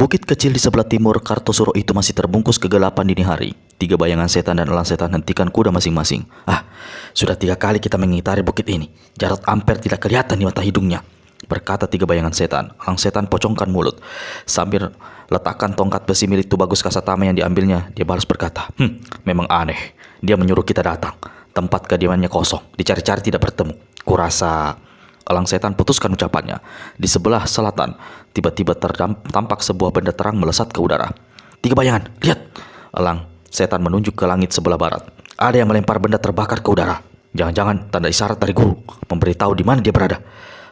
Bukit kecil di sebelah timur Kartosuro itu masih terbungkus kegelapan dini hari. Tiga bayangan setan dan elang setan hentikan kuda masing-masing. Sudah 3 kali kita mengitari bukit ini. Jarod Amper tidak kelihatan di mata hidungnya, berkata tiga bayangan setan. Elang setan pocongkan mulut sambil letakkan tongkat besi milik Tubagus Kasatama yang diambilnya. Dia balas berkata, memang aneh. Dia menyuruh kita datang. Tempat kediamannya kosong. Dicari-cari tidak bertemu. Kurasa... Elang setan putuskan ucapannya. Di sebelah selatan, tiba-tiba tampak sebuah benda terang melesat ke udara. Tiga bayangan, lihat! Elang setan menunjuk ke langit sebelah barat. Ada yang melempar benda terbakar ke udara. Jangan-jangan tanda isyarat dari guru, memberitahu di mana dia berada.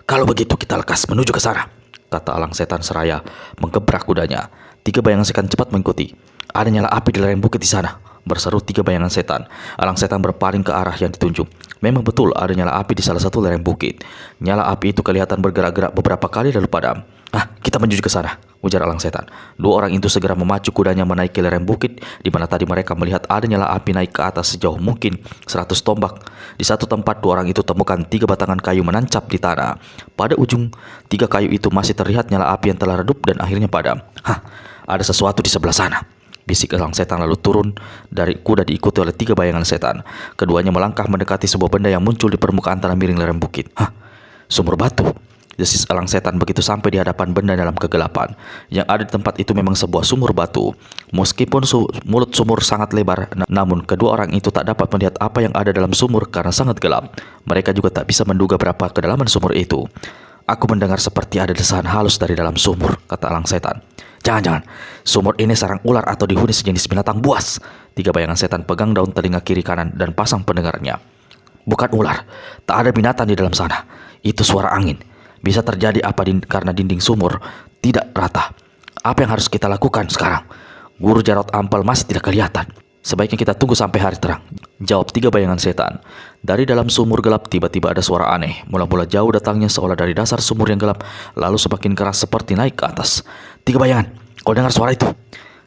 Kalau begitu kita lekas menuju ke sana, kata elang setan seraya menggebrak kudanya. Tiga bayangan setan cepat mengikuti. Ada nyala api di lereng bukit di sana, berseru tiga bayangan setan. Elang setan berpaling ke arah yang ditunjuk. Memang betul ada nyala api di salah satu lereng bukit. Nyala api itu kelihatan bergerak-gerak beberapa kali lalu padam. Kita menuju ke sana, ujar elang setan. Dua orang itu segera memacu kudanya menaiki lereng bukit, di mana tadi mereka melihat ada nyala api naik ke atas sejauh mungkin 100 tombak. Di satu tempat dua orang itu temukan 3 batangan kayu menancap di tanah. Pada ujung 3 kayu itu masih terlihat nyala api yang telah redup dan akhirnya padam. Ada sesuatu di sebelah sana, bisik elang setan lalu turun dari kuda diikuti oleh 3 bayangan setan. Keduanya melangkah mendekati sebuah benda yang muncul di permukaan tanah miring lereng bukit. Sumur batu, desis elang setan begitu sampai di hadapan benda dalam kegelapan. Yang ada di tempat itu memang sebuah sumur batu. Meskipun mulut sumur sangat lebar, namun kedua orang itu tak dapat melihat apa yang ada dalam sumur karena sangat gelap. Mereka juga tak bisa menduga berapa kedalaman sumur itu. Aku mendengar seperti ada desahan halus dari dalam sumur, kata elang setan. Jangan-jangan sumur ini sarang ular atau dihuni sejenis binatang buas. 3 bayangan setan pegang daun telinga kiri kanan dan pasang pendengarannya. Bukan ular, tak ada binatang di dalam sana. Itu suara angin. Bisa terjadi apa karena dinding sumur tidak rata. Apa yang harus kita lakukan sekarang? Guru Jarod Ampel masih tidak kelihatan. Sebaiknya kita tunggu sampai hari terang, jawab 3 bayangan setan. Dari dalam sumur gelap tiba-tiba ada suara aneh. Mula-mula jauh datangnya seolah dari dasar sumur yang gelap, lalu semakin keras seperti naik ke atas. 3 bayangan, kau dengar suara itu?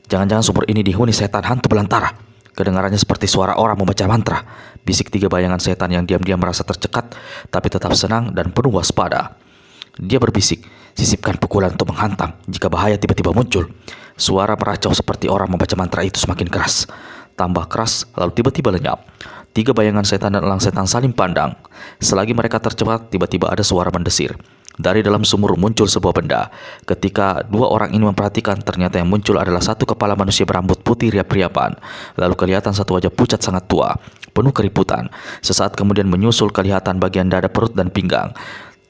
Jangan-jangan sumur ini dihuni setan hantu belantara. Kedengarannya seperti suara orang membaca mantra, bisik 3 bayangan setan yang diam-diam merasa tercekat, tapi tetap senang dan penuh waspada. Dia berbisik, sisipkan pukulan untuk menghantam jika bahaya tiba-tiba muncul. Suara meracau seperti orang membaca mantra itu semakin keras, tambah keras, lalu tiba-tiba lenyap. 3 bayangan setan dan elang setan saling pandang. Selagi mereka tercepat, tiba-tiba ada suara mendesir. Dari dalam sumur muncul sebuah benda. Ketika 2 orang ini memperhatikan, ternyata yang muncul adalah satu kepala manusia berambut putih riap-riapan. Lalu kelihatan satu wajah pucat sangat tua, penuh keriputan. Sesaat kemudian menyusul kelihatan bagian dada, perut, dan pinggang.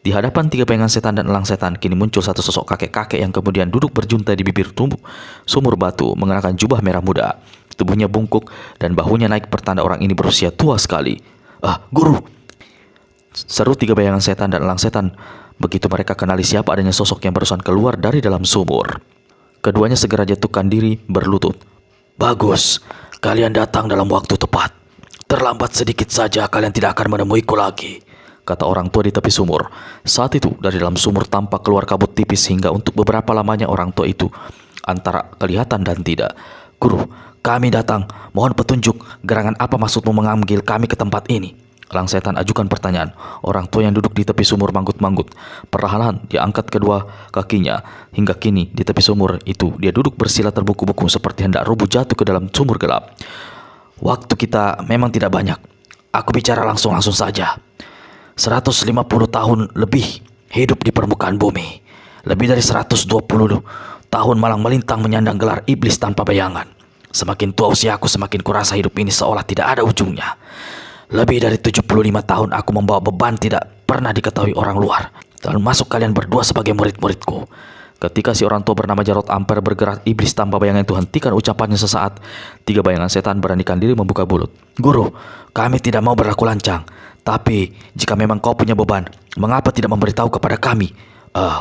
Di hadapan 3 bayangan setan dan elang setan, kini muncul satu sosok kakek-kakek yang kemudian duduk berjuntai di bibir sumur batu, mengenakan jubah merah muda. Tubuhnya bungkuk dan bahunya naik pertanda orang ini berusia tua sekali. Guru! Seru 3 bayangan setan dan elang setan begitu mereka kenali siapa adanya sosok yang barusan keluar dari dalam sumur. Keduanya segera jatuhkan diri berlutut. Bagus, kalian datang dalam waktu tepat. Terlambat sedikit saja kalian tidak akan menemuiku lagi, kata orang tua di tepi sumur. Saat itu dari dalam sumur tampak keluar kabut tipis hingga untuk beberapa lamanya orang tua itu antara kelihatan dan tidak. Guru, kami datang, mohon petunjuk, gerangan apa maksudmu mengambil kami ke tempat ini? Elang setan ajukan pertanyaan. Orang tua yang duduk di tepi sumur manggut-manggut. Perlahan dia angkat kedua kakinya. Hingga kini di tepi sumur itu dia duduk bersila terbuku-buku seperti hendak rubuh jatuh ke dalam sumur gelap. Waktu kita memang tidak banyak. Aku bicara langsung saja. 150 tahun lebih hidup di permukaan bumi. Lebih dari 120 tahun malang melintang menyandang gelar iblis tanpa bayangan. Semakin tua usiaku semakin kurasa hidup ini seolah tidak ada ujungnya. Lebih dari 75 tahun aku membawa beban tidak pernah diketahui orang luar, termasuk kalian berdua sebagai murid-muridku. Ketika si orang tua bernama Jarod Amper bergerak iblis tanpa bayangan itu hentikan ucapannya sesaat. 3 bayangan setan beranikan diri membuka mulut. Guru, kami tidak mau berlaku lancang. Tapi jika memang kau punya beban, mengapa tidak memberitahu kepada kami?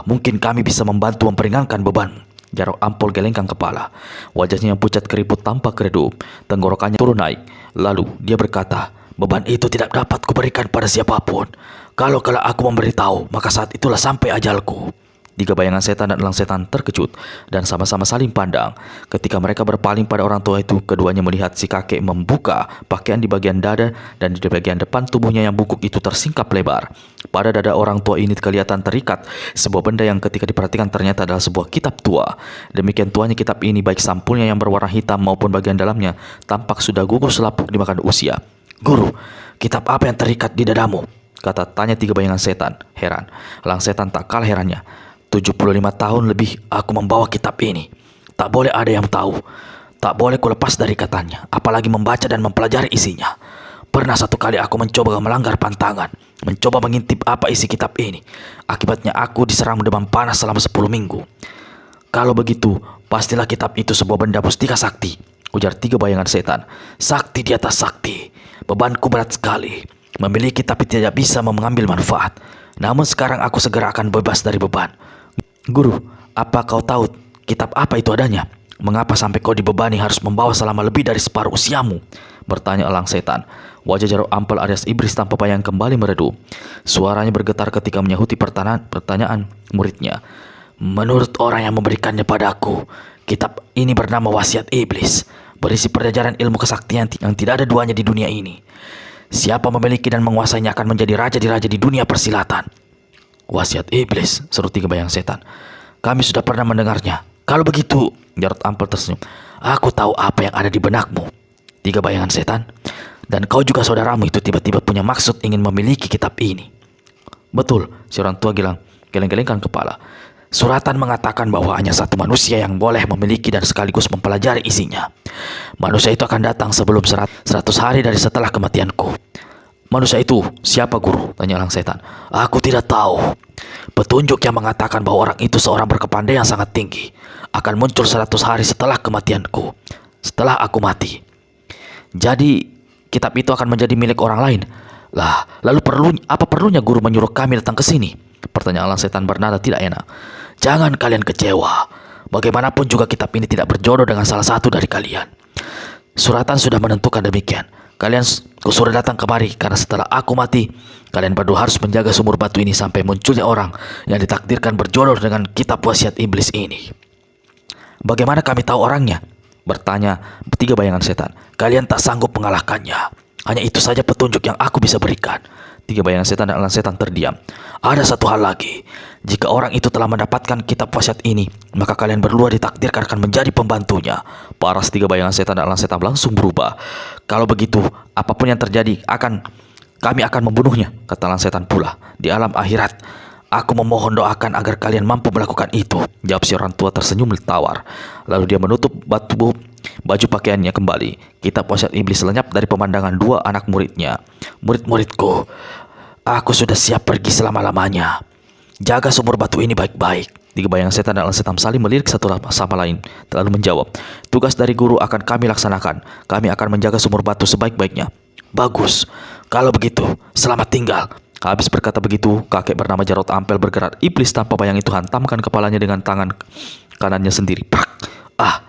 Mungkin kami bisa membantu memperingankan beban. Jarod Ampol gelengkan kepala. Wajahnya yang pucat keriput tampak redup. Tenggorokannya turun naik. Lalu dia berkata, beban itu tidak dapat kuberikan pada siapapun. Kalau aku memberitahu, maka saat itulah sampai ajalku. Tiga bayangan setan dan elang setan terkejut dan sama-sama saling pandang. Ketika mereka berpaling pada orang tua itu, keduanya melihat si kakek membuka pakaian di bagian dada dan di bagian depan tubuhnya yang bungkuk itu tersingkap lebar. Pada dada orang tua ini kelihatan terikat sebuah benda yang ketika diperhatikan ternyata adalah sebuah kitab tua. Demikian tuanya kitab ini, baik sampulnya yang berwarna hitam maupun bagian dalamnya, tampak sudah gugur selapuk dimakan usia. "Guru, kitab apa yang terikat di dadamu?" tanya tiga bayangan setan, heran. Elang setan tak kalah herannya. 75 tahun lebih aku membawa kitab ini. Tak boleh ada yang tahu. Tak boleh kulepas dari katanya, apalagi membaca dan mempelajari isinya. Pernah satu kali aku mencoba melanggar pantangan, mencoba mengintip apa isi kitab ini. Akibatnya aku diserang demam panas selama 10 minggu. "Kalau begitu, pastilah kitab itu sebuah benda mustika sakti," ujar tiga bayangan setan. "Sakti di atas sakti. Bebanku berat sekali. Memiliki tapi tidak bisa mengambil manfaat. Namun sekarang aku segera akan bebas dari beban." "Guru, apa kau tahu kitab apa itu adanya? Mengapa sampai kau dibebani harus membawa selama lebih dari separuh usiamu?" bertanya elang setan. Wajah Jarot Ampel alias Iblis tanpa bayang kembali meredup. Suaranya bergetar ketika menyahuti pertanyaan muridnya. "Menurut orang yang memberikannya padaku, kitab ini bernama Wasiat Iblis, berisi perjajaran ilmu kesaktian yang tidak ada duanya di dunia ini. Siapa memiliki dan menguasainya akan menjadi raja di dunia persilatan." "Wasiat Iblis," seru tiga bayang setan. "Kami sudah pernah mendengarnya." "Kalau begitu," Jarot Ampel tersenyum, "aku tahu apa yang ada di benakmu, tiga bayangan setan. Dan kau juga saudaramu itu tiba-tiba punya maksud ingin memiliki kitab ini." "Betul," si orang tua geleng-gelengkan kepala. "Suratan mengatakan bahwa hanya satu manusia yang boleh memiliki dan sekaligus mempelajari isinya. Manusia itu akan datang sebelum 100 hari dari setelah kematianku." "Manusia itu siapa, Guru?" tanya elang setan. "Aku tidak tahu. Petunjuk yang mengatakan bahwa orang itu seorang berkepandaian sangat tinggi, akan muncul 100 hari setelah kematianku, setelah aku mati. Jadi kitab itu akan menjadi milik orang lain. Lah, lalu apa perlunya Guru menyuruh kami datang ke sini?" pertanyaan elang setan bernada tidak enak. "Jangan kalian kecewa. Bagaimanapun juga kitab ini tidak berjodoh dengan salah satu dari kalian. Suratan sudah menentukan demikian. Kalian kusuruh datang kemari karena setelah aku mati, kalian berdua harus menjaga sumur batu ini sampai munculnya orang yang ditakdirkan berjodoh dengan kitab wasiat iblis ini." "Bagaimana kami tahu orangnya?" bertanya tiga bayangan setan. "Kalian tak sanggup mengalahkannya. Hanya itu saja petunjuk yang aku bisa berikan." Tiga bayangan setan dan elang setan terdiam. "Ada satu hal lagi. Jika orang itu telah mendapatkan kitab wasiat ini, maka kalian berdua ditakdirkan akan menjadi pembantunya." Paras tiga bayangan setan dan elang setan langsung berubah. "Kalau begitu, apapun yang terjadi kami akan membunuhnya," kata elang setan pula. "Di alam akhirat, aku memohon doakan agar kalian mampu melakukan itu," jawab si orang tua tersenyum tawar. Lalu dia menutup baju pakaiannya kembali. Kitab wasiat iblis lenyap dari pemandangan dua anak muridnya. "Murid-muridku, aku sudah siap pergi selama-lamanya. Jaga sumur batu ini baik-baik." Tiga bayangan setan dan elang setan saling melirik satu sama lain, lalu menjawab, "Tugas dari guru akan kami laksanakan. Kami akan menjaga sumur batu sebaik-baiknya." "Bagus. Kalau begitu, selamat tinggal." Habis berkata begitu, kakek bernama Jarot Ampel bergerak. Iblis tanpa bayang itu hantamkan kepalanya dengan tangan kanannya sendiri. Prak! "Ah!"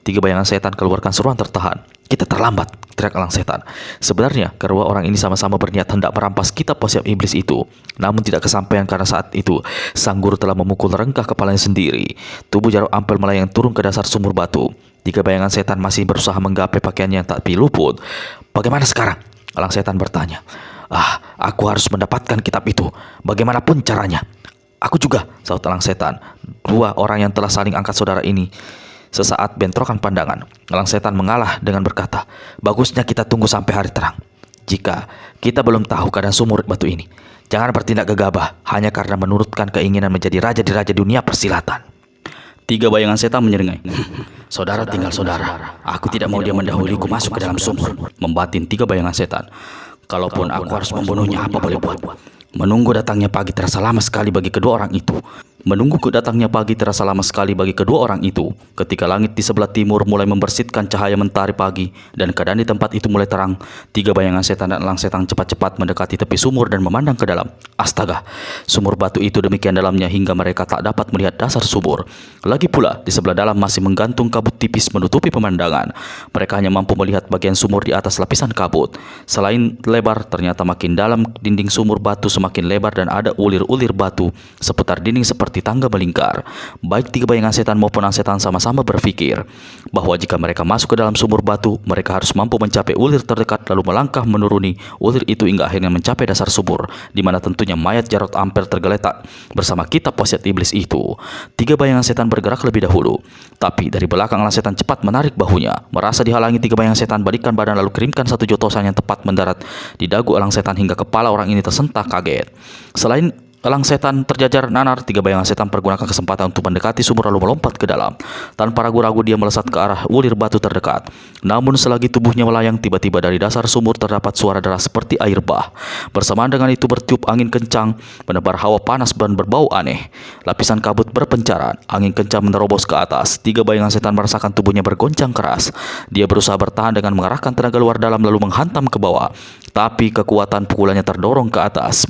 Tiga bayangan setan keluarkan seruan tertahan. "Kita terlambat," teriak elang setan. Sebenarnya kedua orang ini sama-sama berniat hendak merampas kitab wasiat iblis itu, namun tidak kesampaian karena saat itu sang guru telah memukul rengkah kepalanya sendiri. Tubuh Jarot Ampel melayang turun ke dasar sumur batu. Tiga bayangan setan masih berusaha menggapai pakaiannya tapi luput. "Bagaimana sekarang?" elang setan bertanya. Aku harus mendapatkan kitab itu, bagaimanapun caranya." "Aku juga," sahut elang setan. Dua orang yang telah saling angkat saudara ini sesaat bentrokan pandangan. Elang setan mengalah dengan berkata, "Bagusnya kita tunggu sampai hari terang. Jika kita belum tahu keadaan sumur batu ini, jangan bertindak gegabah hanya karena menurutkan keinginan menjadi raja di raja dunia persilatan." Tiga bayangan setan menyeringai. Saudara tinggal saudara. Aku tidak mau dia mendahuluiku masuk ke dalam sumur," membatin tiga bayangan setan. "Kalaupun aku harus membunuhnya, apa boleh buat. Menunggu datangnya pagi terasa lama sekali bagi kedua orang itu. Menunggu datangnya pagi terasa lama sekali bagi kedua orang itu. Ketika langit di sebelah timur mulai membersihkan cahaya mentari pagi dan keadaan di tempat itu mulai terang, tiga bayangan setan dan elang setan cepat-cepat mendekati tepi sumur dan memandang ke dalam. Astaga, sumur batu itu demikian dalamnya hingga mereka tak dapat melihat dasar sumur. Lagi pula, di sebelah dalam masih menggantung kabut tipis menutupi pemandangan. Mereka hanya mampu melihat bagian sumur di atas lapisan kabut. Selain lebar, ternyata makin dalam dinding sumur batu semakin lebar dan ada ulir-ulir batu seputar dinding seperti seperti tangga melingkar. Baik tiga bayangan setan maupun ang setan sama-sama berpikir bahwa jika mereka masuk ke dalam sumur batu, mereka harus mampu mencapai ulir terdekat lalu melangkah menuruni ulir itu hingga akhirnya mencapai dasar sumur, di mana tentunya mayat Jarod Amper tergeletak bersama kitab wasiat iblis itu. Tiga bayangan setan bergerak lebih dahulu, tapi dari belakang lang setan cepat menarik bahunya. Merasa dihalangi, tiga bayangan setan balikkan badan lalu kirimkan satu jotosan yang tepat mendarat di dagu elang setan hingga kepala orang ini tersentak kaget. Selain elang setan terjajar nanar, tiga bayangan setan pergunakan kesempatan untuk mendekati sumur lalu melompat ke dalam. Tanpa ragu-ragu dia melesat ke arah ulir batu terdekat. Namun selagi tubuhnya melayang, tiba-tiba dari dasar sumur terdapat suara deras seperti air bah. Bersamaan dengan itu bertiup angin kencang, menebar hawa panas dan berbau aneh. Lapisan kabut berpencaran, angin kencang menerobos ke atas. Tiga bayangan setan merasakan tubuhnya bergoncang keras. Dia berusaha bertahan dengan mengarahkan tenaga luar dalam lalu menghantam ke bawah. Tapi kekuatan pukulannya terdorong ke atas,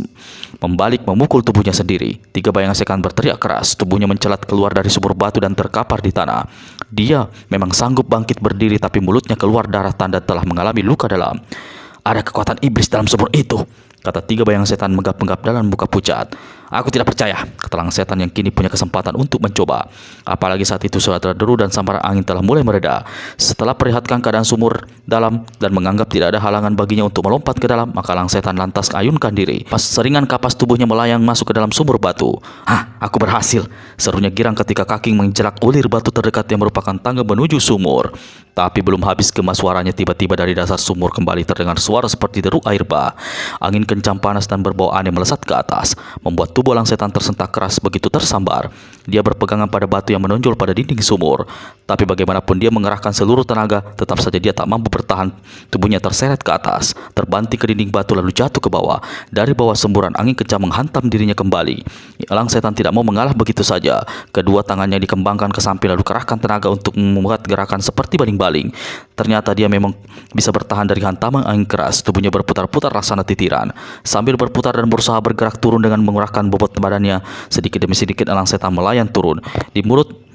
membalik memukul tubuhnya sendiri. Tiga bayangan setan berteriak keras, tubuhnya mencelat keluar dari sumur batu dan terkapar di tanah. Dia memang sanggup bangkit berdiri, tapi mulutnya keluar darah tanda telah mengalami luka dalam. Ada kekuatan iblis dalam sumur itu, kata tiga bayangan setan menggap-menggap dalam muka pucat. Aku tidak percaya, kata lang setan yang kini punya kesempatan untuk mencoba. Apalagi saat itu suara terderu dan sambaran angin telah mulai mereda. Setelah perlihatkan keadaan sumur dalam dan menganggap tidak ada halangan baginya untuk melompat ke dalam, maka lang setan lantas ayunkan diri. Pas seringan kapas tubuhnya melayang masuk ke dalam sumur batu. Hah, aku berhasil, serunya girang ketika kaki menjelak ulir batu terdekat yang merupakan tangga menuju sumur. Tapi belum habis gemas suaranya, tiba-tiba dari dasar sumur kembali terdengar suara seperti deru air bah. Angin kencang panas dan berbau aneh melesat ke atas, membuat tubuh lang setan tersentak keras begitu tersambar. Dia berpegangan pada batu yang menonjol pada dinding sumur. Tapi bagaimanapun dia mengerahkan seluruh tenaga, tetap saja dia tak mampu bertahan. Tubuhnya terseret ke atas, terbanting ke dinding batu lalu jatuh ke bawah. Dari bawah semburan angin kencang menghantam dirinya kembali. Lang setan tidak mau mengalah begitu saja. Kedua tangannya dikembangkan ke samping lalu kerahkan tenaga untuk membuat gerakan seperti baling-baling. Ternyata dia memang bisa bertahan dari hantaman angin keras. Tubuhnya berputar-putar laksana titiran. Sambil berputar dan berusaha bergerak turun dengan mengurangkan bobot badannya, sedikit demi sedikit elang setan melayang turun. Di mulut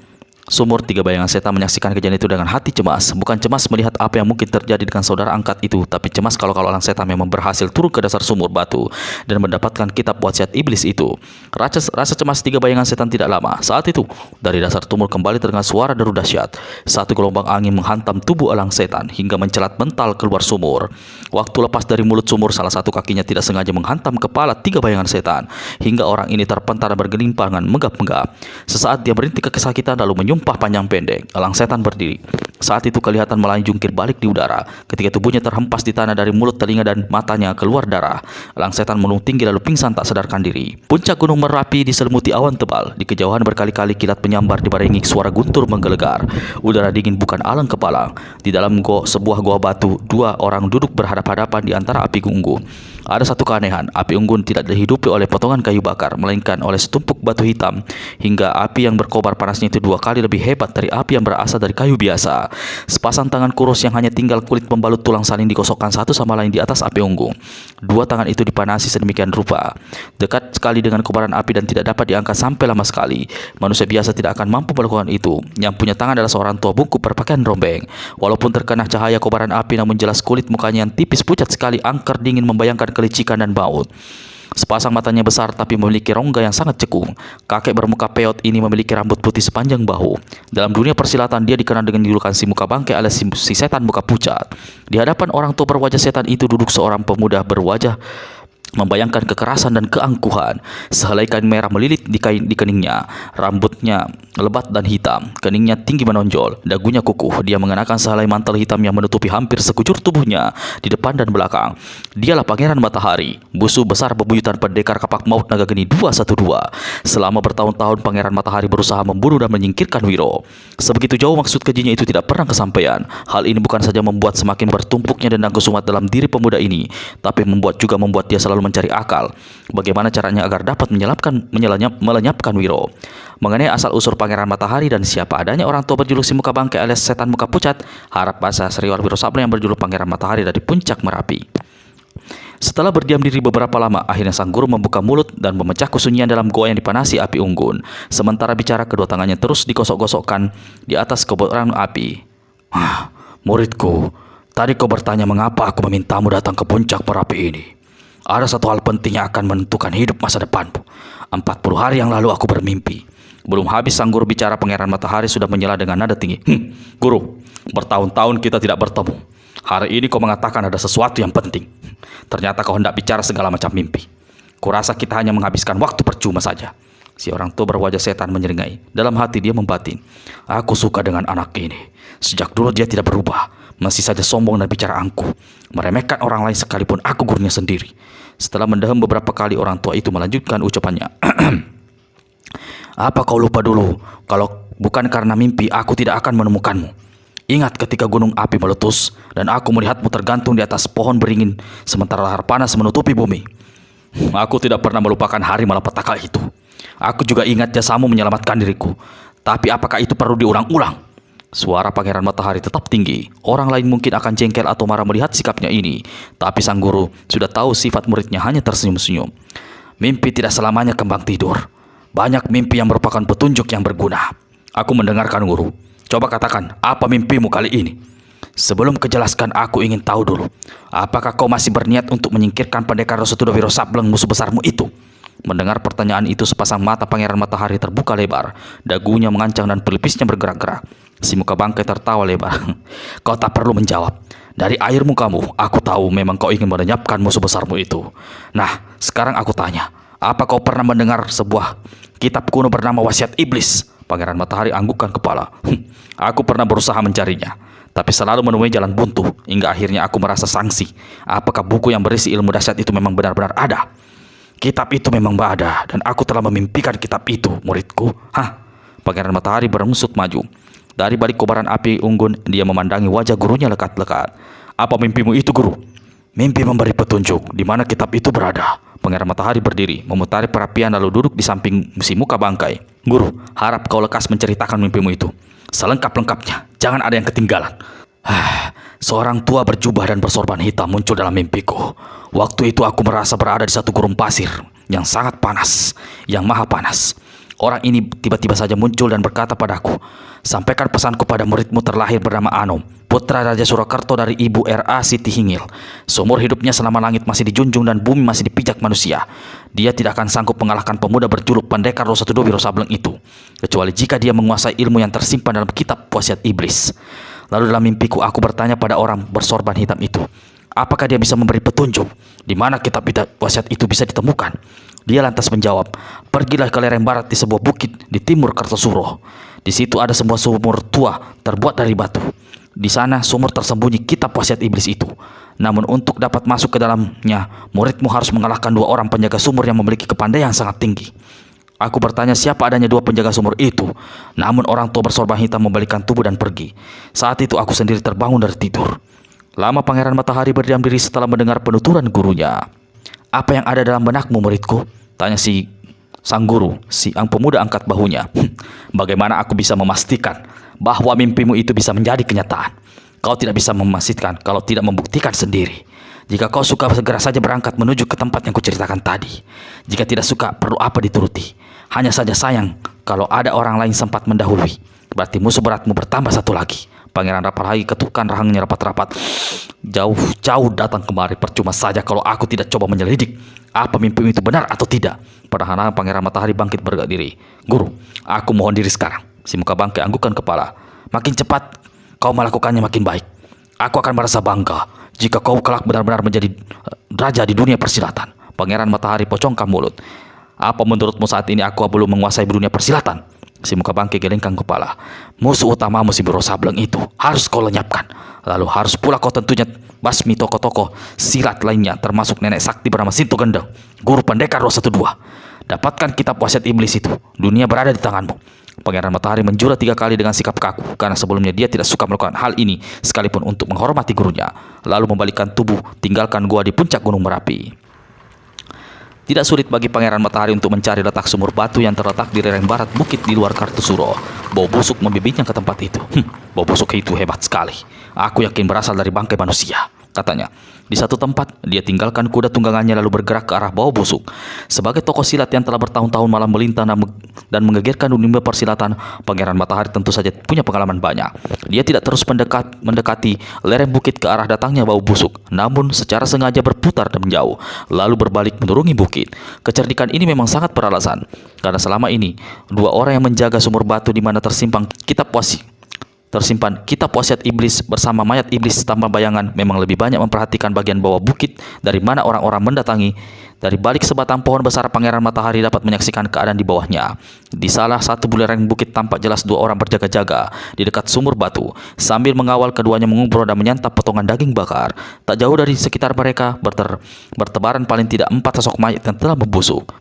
sumur, tiga bayangan setan menyaksikan kejadian itu dengan hati cemas. Bukan cemas melihat apa yang mungkin terjadi dengan saudara angkat itu, tapi cemas kalau elang setan memang berhasil turun ke dasar sumur batu dan mendapatkan kitab wasiat iblis itu. Rasa cemas tiga bayangan setan tidak lama. Saat itu, dari dasar sumur kembali terdengar suara deru dahsyat. Satu gelombang angin menghantam tubuh elang setan hingga mencelat mental keluar sumur. Waktu lepas dari mulut sumur, salah satu kakinya tidak sengaja menghantam kepala tiga bayangan setan hingga orang ini terpental dan bergelimpangan menggap-menggap. Sesaat dia berhenti kesakitan lalu menyumpah panjang pendek. Elang setan berdiri. Saat itu kelihatan melayang jungkir balik di udara. Ketika tubuhnya terhempas di tanah, dari mulut, telinga, dan matanya keluar darah. Elang setan melung tinggi lalu pingsan tak sadarkan diri. Puncak gunung Merapi diselimuti awan tebal. Di kejauhan berkali-kali kilat menyambar dibarengi suara guntur menggelegar. Udara dingin bukan alang kepalang. Di dalam sebuah goa batu, dua orang duduk berhadap-hadapan di antara api unggun. Ada satu keanehan, api unggun tidak dihidupi oleh potongan kayu bakar, melainkan oleh setumpuk batu hitam, hingga api yang berkobar panasnya itu dua kali lebih hebat dari api yang berasal dari kayu biasa. Sepasang tangan kurus yang hanya tinggal kulit pembalut tulang saling digosokkan satu sama lain di atas api unggun. Dua tangan itu dipanasi sedemikian rupa, dekat sekali dengan kobaran api dan tidak dapat diangkat sampai lama sekali. Manusia biasa tidak akan mampu melakukan itu. Yang punya tangan adalah seorang tua bungkuk berpakaian rombeng. Walaupun terkena cahaya kobaran api, namun jelas kulit mukanya yang tipis pucat sekali, angker dingin membayangkan kelicikan dan baut. Sepasang matanya besar tapi memiliki rongga yang sangat cekung. Kakek bermuka peot ini memiliki rambut putih sepanjang bahu. Dalam dunia persilatan dia dikenal dengan julukan si muka bangke alias si setan muka pucat. Di hadapan orang tua berwajah setan itu duduk seorang pemuda berwajah membayangkan kekerasan dan keangkuhan. Sehelai kain merah melilit di keningnya. Rambutnya lebat dan hitam, keningnya tinggi menonjol, dagunya kukuh. Dia mengenakan sehelai mantel hitam yang menutupi hampir sekujur tubuhnya di depan dan belakang. Dialah Pangeran Matahari, musuh besar bebuyutan pendekar kapak maut naga geni 212. Selama bertahun-tahun Pangeran Matahari berusaha membunuh dan menyingkirkan Wiro. Sebegitu jauh maksud kejinya itu tidak pernah kesampaian. Hal ini bukan saja membuat semakin bertumpuknya dendam kesumat dalam diri pemuda ini, tapi juga membuat dia selalu mencari akal bagaimana caranya agar dapat melenyapkan Wiro. Mengenai asal-usul Pangeran Matahari dan siapa adanya orang tua berjuluk si muka bangke alias setan muka pucat, harap bahasa Sriwar Wiro Sabna yang berjuluk Pangeran Matahari dari puncak Merapi. Setelah berdiam diri beberapa lama, akhirnya sang guru membuka mulut dan memecah kesunyian dalam goa yang dipanasi api unggun. Sementara bicara, kedua tangannya terus digosok-gosokkan di atas kobaran api. Muridku, tadi kau bertanya mengapa aku memintamu datang ke puncak Merapi ini. Ada satu hal penting yang akan menentukan hidup masa depanmu. 40 hari yang lalu aku bermimpi. Belum habis sang guru bicara, Pangeran Matahari sudah menyela dengan nada tinggi. Guru, bertahun-tahun kita tidak bertemu. Hari ini kau mengatakan ada sesuatu yang penting. Ternyata kau hendak bicara segala macam mimpi. Kurasa kita hanya menghabiskan waktu percuma saja. Si orang tua berwajah setan menyeringai. Dalam hati dia membatin. Aku suka dengan anak ini. Sejak dulu dia tidak berubah. Masih saja sombong dan bicara angkuh. Meremehkan orang lain sekalipun aku gurunya sendiri. Setelah mendehem beberapa kali, orang tua itu melanjutkan ucapannya. Apa kau lupa dulu? Kalau bukan karena mimpi, aku tidak akan menemukanmu. Ingat ketika gunung api meletus dan aku melihatmu tergantung di atas pohon beringin sementara lahar panas menutupi bumi. Aku tidak pernah melupakan hari malapetaka itu. Aku juga ingat jasamu menyelamatkan diriku. Tapi apakah itu perlu diulang-ulang? Suara Pangeran Matahari tetap tinggi. Orang lain mungkin akan jengkel atau marah melihat sikapnya ini. Tapi sang guru sudah tahu sifat muridnya hanya tersenyum-senyum. Mimpi tidak selamanya kembang tidur. Banyak mimpi yang merupakan petunjuk yang berguna. Aku mendengarkan guru. Coba katakan, apa mimpimu kali ini? Sebelum kejelaskan, aku ingin tahu dulu. Apakah kau masih berniat untuk menyingkirkan pendekar Rosetudо Wiro Sableng, musuh besarmu itu? Mendengar pertanyaan itu, sepasang mata Pangeran Matahari terbuka lebar. Dagunya mengancang dan pelipisnya bergerak-gerak. Si muka bangkai tertawa lebar. Kau tak perlu menjawab. Dari air mukamu, aku tahu memang kau ingin melenyapkan musuh besarmu itu. Nah, sekarang aku tanya. Apa kau pernah mendengar sebuah kitab kuno bernama Wasiat Iblis? Pangeran Matahari anggukkan kepala. Aku pernah berusaha mencarinya, tapi selalu menemui jalan buntu. Hingga akhirnya aku merasa sangsi. Apakah buku yang berisi ilmu dahsyat itu memang benar-benar ada? Kitab itu memang ada, dan aku telah memimpikan kitab itu, muridku. Hah? Pangeran Matahari bermusut maju. Dari balik kobaran api unggun, dia memandangi wajah gurunya lekat-lekat. Apa mimpimu itu, guru? Mimpi memberi petunjuk di mana kitab itu berada. Pangeran Matahari berdiri, memutari perapian lalu duduk di samping si muka bangkai. Guru, harap kau lekas menceritakan mimpimu itu. Selengkap-lengkapnya, jangan ada yang ketinggalan. Seorang tua berjubah dan bersorban hitam muncul dalam mimpiku. Waktu itu aku merasa berada di satu gurun pasir yang sangat panas, yang maha panas. Orang ini tiba-tiba saja muncul dan berkata padaku, sampaikan pesanku pada muridmu terlahir bernama Anom, putra Raja Surakarta dari Ibu R.A. Siti Hingil. Seumur hidupnya selama langit masih dijunjung dan bumi masih dipijak manusia, dia tidak akan sanggup mengalahkan pemuda berjuluk pendekar Rosetudо Wiro Sableng itu, kecuali jika dia menguasai ilmu yang tersimpan dalam kitab Wasiat Iblis. Lalu dalam mimpiku aku bertanya pada orang bersorban hitam itu, apakah dia bisa memberi petunjuk di mana kitab wasiat itu bisa ditemukan? Dia lantas menjawab, pergilah ke lereng barat di sebuah bukit di timur Kartosuro. Di situ ada sebuah sumur tua terbuat dari batu. Di sana sumur tersembunyi kitab wasiat iblis itu. Namun untuk dapat masuk ke dalamnya, muridmu harus mengalahkan 2 orang penjaga sumur yang memiliki kepandaian sangat tinggi. Aku bertanya siapa adanya 2 penjaga sumur itu. Namun orang tua bersorban hitam membalikkan tubuh dan pergi. Saat itu aku sendiri terbangun dari tidur. Lama Pangeran Matahari berdiam diri setelah mendengar penuturan gurunya. Apa yang ada dalam benakmu, muridku? Tanya si sang guru. Si pemuda angkat bahunya. Bagaimana aku bisa memastikan bahwa mimpimu itu bisa menjadi kenyataan? Kau tidak bisa memastikan kalau tidak membuktikan sendiri. Jika kau suka, segera saja berangkat menuju ke tempat yang kuceritakan tadi. Jika tidak suka, perlu apa dituruti? Hanya saja sayang kalau ada orang lain sempat mendahului. Berarti musuh beratmu bertambah 1 lagi. Pangeran Rapalhai ketukkan rahangnya rapat-rapat. Jauh-jauh datang kemari, percuma saja kalau aku tidak coba menyelidik apa mimpi itu benar atau tidak. Padahal Pangeran Matahari bangkit bergerak diri. Guru, aku mohon diri sekarang. Si muka bangkai anggukkan kepala. Makin cepat kau melakukannya makin baik. Aku akan merasa bangga jika kau kelak benar-benar menjadi raja di dunia persilatan. Pangeran Matahari pocongkan mulut. Apa menurutmu saat ini aku belum menguasai dunia persilatan? Si muka bangkai gelengkan kepala. Musuh utamamu si Wiro Sableng itu harus kau lenyapkan. Lalu harus pula kau tentunya basmi tokoh-tokoh silat lainnya, termasuk nenek sakti bernama Sinto Gendeng, guru pendekar Rosetudо. Dapatkan kitab wasiat iblis itu. Dunia berada di tanganmu. Pangeran Matahari menjura 3 kali dengan sikap kaku, karena sebelumnya dia tidak suka melakukan hal ini sekalipun untuk menghormati gurunya. Lalu membalikkan tubuh, tinggalkan gua di puncak Gunung Merapi. Tidak sulit bagi Pangeran Matahari untuk mencari letak sumur batu yang terletak di lereng barat bukit di luar Kartosuro. Bau busuk membimbingnya ke tempat itu. Bau busuk itu hebat sekali. Aku yakin berasal dari bangkai manusia. katanya. Di satu tempat, dia tinggalkan kuda tunggangannya lalu bergerak ke arah bawah busuk. Sebagai tokoh silat yang telah bertahun-tahun malam melintang dan menggegerkan dunia persilatan, Pangeran Matahari tentu saja punya pengalaman banyak. Dia tidak terus mendekati lereng bukit ke arah datangnya bau busuk, namun secara sengaja berputar dan menjauh, lalu berbalik menurungi bukit. Kecerdikan ini memang sangat beralasan, karena selama ini, dua orang yang menjaga sumur batu di mana tersimpan kitab wasiat iblis bersama mayat iblis tanpa bayangan memang lebih banyak memperhatikan bagian bawah bukit dari mana orang-orang mendatangi. Dari balik sebatang pohon besar, Pangeran Matahari dapat menyaksikan keadaan di bawahnya. Di salah satu lereng bukit tampak jelas dua orang berjaga-jaga di dekat sumur batu. Sambil mengawal, keduanya mengobrol dan menyantap potongan daging bakar. Tak jauh dari sekitar mereka bertebaran paling tidak 4 sosok mayat yang telah membusuk.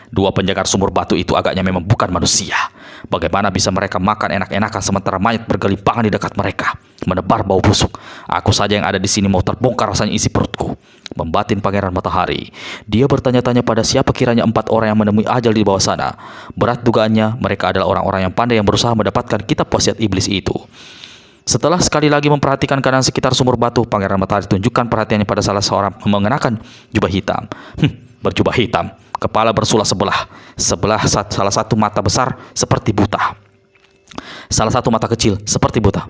Dua penjaga sumur batu itu agaknya memang bukan manusia. Bagaimana bisa mereka makan enak-enakan sementara mayat bergelimpangan di dekat mereka, menebar bau busuk. Aku saja yang ada di sini mau terbongkar rasanya isi perutku, membatin Pangeran Matahari. Dia bertanya-tanya pada siapa kiranya 4 orang yang menemui ajal di bawah sana. Berat dugaannya mereka adalah orang-orang yang pandai yang berusaha mendapatkan kitab wasiat iblis itu. Setelah sekali lagi memperhatikan keadaan sekitar sumur batu, Pangeran Matahari tunjukkan perhatiannya pada salah seorang mengenakan jubah hitam. Berjubah hitam, kepala bersulah salah satu mata besar seperti buta, salah satu mata kecil seperti buta.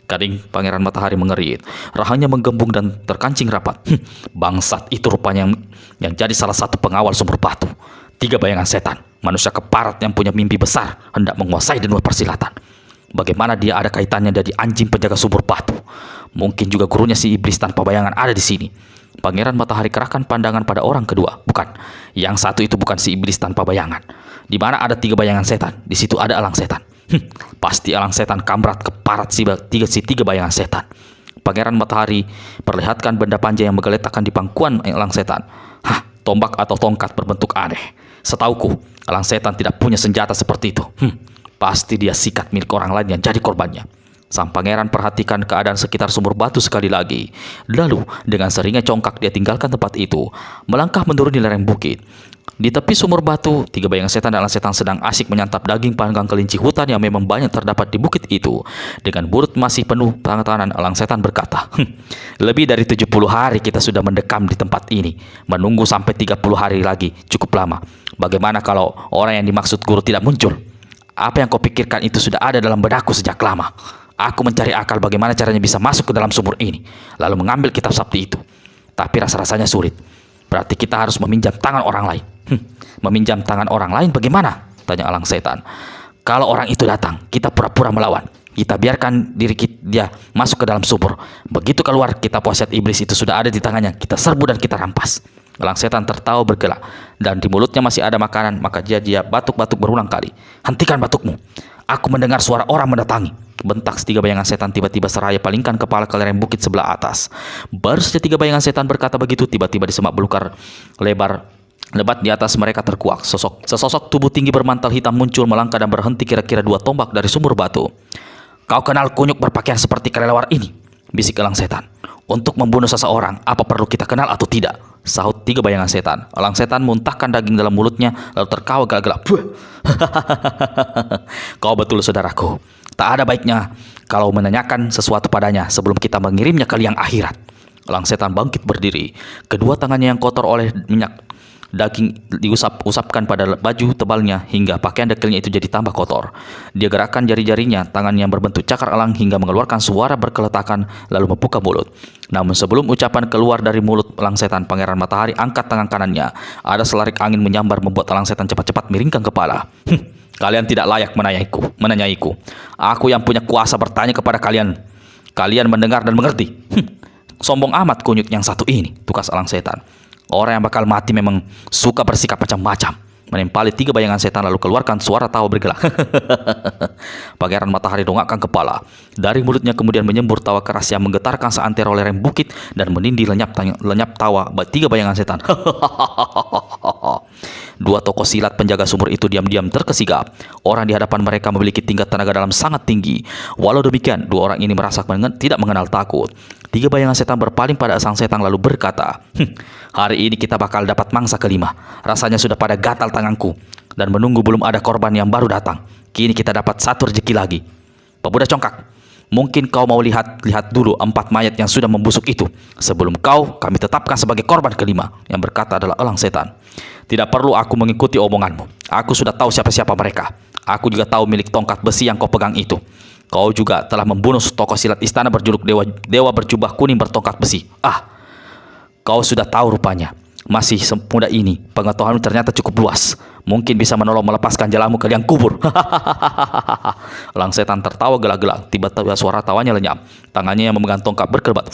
Kading Pangeran Matahari mengerit, rahangnya menggembung dan terkancing rapat. Bangsat itu rupanya yang jadi salah satu pengawal sumur batu. 3 bayangan setan, manusia keparat yang punya mimpi besar hendak menguasai dunia persilatan. Bagaimana dia ada kaitannya dari anjing penjaga sumur batu? Mungkin juga gurunya si iblis tanpa bayangan ada di sini. Pangeran Matahari kerahkan pandangan pada orang kedua. Bukan, yang satu itu bukan si iblis tanpa bayangan. Di mana ada 3 bayangan setan, di situ ada elang setan. Pasti elang setan kamrat keparat si 3 bayangan setan. Pangeran Matahari perlihatkan benda panjang yang menggeletakkan di pangkuan elang setan. Tombak atau tongkat berbentuk aneh. Setauku, elang setan tidak punya senjata seperti itu. Pasti dia sikat milik orang lain yang jadi korbannya. Sang pangeran perhatikan keadaan sekitar sumur batu sekali lagi. Lalu dengan seringnya congkak dia tinggalkan tempat itu, melangkah menuruni lereng bukit. Di tepi sumur batu, 3 bayangan setan dan elang setan sedang asik menyantap daging panggang kelinci hutan yang memang banyak terdapat di bukit itu. Dengan mulut masih penuh tangan, elang setan berkata, lebih dari 70 hari kita sudah mendekam di tempat ini. Menunggu sampai 30 hari lagi cukup lama. Bagaimana kalau orang yang dimaksud guru tidak muncul? Apa yang kau pikirkan itu sudah ada dalam benakku sejak lama. Aku mencari akal bagaimana caranya bisa masuk ke dalam sumur ini, lalu mengambil kitab sakti itu. Tapi rasa-rasanya sulit. Berarti kita harus meminjam tangan orang lain. Meminjam tangan orang lain bagaimana? Tanya elang setan. Kalau orang itu datang, kita pura-pura melawan. Kita biarkan dia masuk ke dalam sumur. Begitu keluar, kitab wasiat iblis itu sudah ada di tangannya. Kita serbu dan kita rampas. Elang setan tertawa bergelak, dan di mulutnya masih ada makanan. Maka dia batuk-batuk berulang kali. Hentikan batukmu. Aku mendengar suara orang mendatangi. Bentak 3 bayangan setan tiba-tiba seraya palingkan kepala ke lereng bukit sebelah atas. Baru saja 3 bayangan setan berkata begitu, tiba-tiba di semak belukar lebat di atas mereka terkuak. Sesosok tubuh tinggi bermantal hitam muncul melangkah dan berhenti kira-kira 2 tombak dari sumur batu. Kau kenal kunyuk berpakaian seperti kelelawar ini? Bisik elang setan. Untuk membunuh seseorang, apa perlu kita kenal atau tidak? Sahut 3 bayangan setan. Elang setan muntahkan daging dalam mulutnya lalu tertawa gelak-gelak. Kau betul saudaraku. Tak ada baiknya kalau menanyakan sesuatu padanya sebelum kita mengirimnya ke liang akhirat. Elang setan bangkit berdiri. Kedua tangannya yang kotor oleh minyak daging diusap-usapkan pada baju tebalnya hingga pakaian dekilnya itu jadi tambah kotor. Dia gerakkan jari-jarinya, tangannya yang berbentuk cakar elang hingga mengeluarkan suara berkeletakan lalu membuka mulut. Namun sebelum ucapan keluar dari mulut elang setan, Pangeran Matahari angkat tangan kanannya. Ada selarik angin menyambar membuat elang setan cepat-cepat miringkan kepala. Kalian tidak layak menanyaiku. Aku yang punya kuasa bertanya kepada kalian. Kalian mendengar dan mengerti. Sombong amat kunyuk yang satu ini, tukas elang setan. Orang yang bakal mati memang suka bersikap macam-macam. Menempali 3 bayangan setan lalu keluarkan suara tawa bergelak. Pangeran Matahari dongakkan kepala. Dari mulutnya kemudian menyembur tawa keras yang menggetarkan seantero lereng bukit dan menindih lenyap tawa 3 bayangan setan. 2 tokoh silat penjaga sumur itu diam-diam terkesigap. Orang di hadapan mereka memiliki tingkat tenaga dalam sangat tinggi. Walau demikian, 2 orang ini merasa tidak mengenal takut. 3 bayangan setan berpaling pada sang setan lalu berkata, hari ini kita bakal dapat mangsa kelima. Rasanya sudah pada gatal tanganku. Dan menunggu belum ada korban yang baru datang. Kini kita dapat 1 rezeki lagi. Pemuda congkak, Mungkin kau mau lihat dulu 4 mayat yang sudah membusuk itu. Sebelum kami tetapkan sebagai korban kelima. Yang berkata adalah elang setan. Tidak perlu aku mengikuti omonganmu. Aku sudah tahu siapa-siapa mereka. Aku juga tahu milik tongkat besi yang kau pegang itu. Kau juga telah membunuh tokoh silat istana berjuluk dewa berjubah kuning bertongkat besi. Kau sudah tahu rupanya. Masih semudah ini, pengetahuanmu ternyata cukup luas. Mungkin bisa menolong melepaskan jalamu ke liang kubur. Elang setan tertawa gelak-gelak. Tiba-tiba suara tawanya lenyap. Tangannya yang memegang tongkat berkelebat.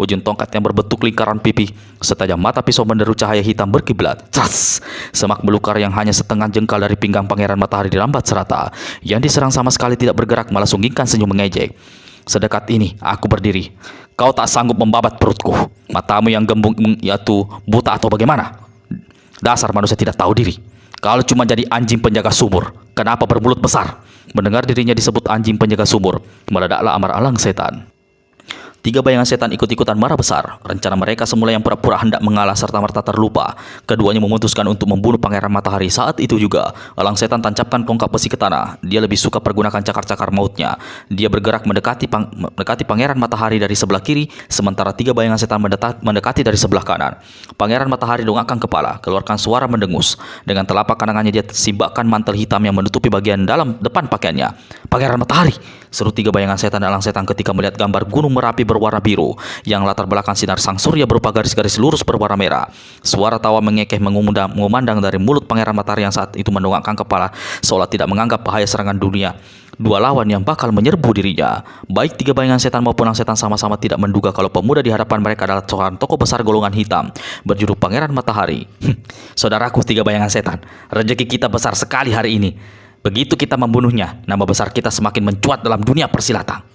Ujung tongkat yang berbentuk lingkaran pipi. Setajam mata pisau menderu cahaya hitam berkiblat. Tras! Semak belukar yang hanya setengah jengkal dari pinggang Pangeran Matahari dirambat serata. Yang diserang sama sekali tidak bergerak, malah sunggingkan senyum mengejek. Sedekat ini aku berdiri. Kau tak sanggup membabat perutku. Matamu yang gembung yaitu buta atau bagaimana? Dasar manusia tidak tahu diri. Kalau cuma jadi anjing penjaga sumur, kenapa bermulut besar? Mendengar dirinya disebut anjing penjaga sumur, meledaklah amar elang setan. 3 bayangan setan ikut-ikutan marah besar. Rencana mereka semula yang pura-pura hendak mengalah serta merta terlupa. Keduanya memutuskan untuk membunuh Pangeran Matahari. Saat itu juga, elang setan tancapkan tongkat besi ke tanah. Dia lebih suka pergunakan cakar-cakar mautnya. Dia bergerak mendekati Pangeran Matahari dari sebelah kiri, sementara 3 bayangan setan mendekati dari sebelah kanan. Pangeran Matahari dongakkan kepala, keluarkan suara mendengus. Dengan telapak kanannya dia simbakkan mantel hitam yang menutupi bagian depan pakaiannya. Pangeran Matahari! Seru 3 bayangan setan dan elang setan ketika melihat gambar gunung Merapi berwarna biru yang latar belakang sinar sang surya berupa garis-garis lurus berwarna merah. Suara tawa mengekeh mengumandang dari mulut Pangeran Matahari yang saat itu mendongakkan kepala seolah tidak menganggap bahaya serangan dunia 2 lawan yang bakal menyerbu dirinya. Baik 3 bayangan setan maupun elang setan sama-sama tidak menduga kalau pemuda di hadapan mereka adalah seorang tokoh besar golongan hitam berjuluk Pangeran Matahari. Saudaraku 3 bayangan setan, rezeki kita besar sekali hari ini. Begitu kita membunuhnya, nama besar kita semakin mencuat dalam dunia persilatan.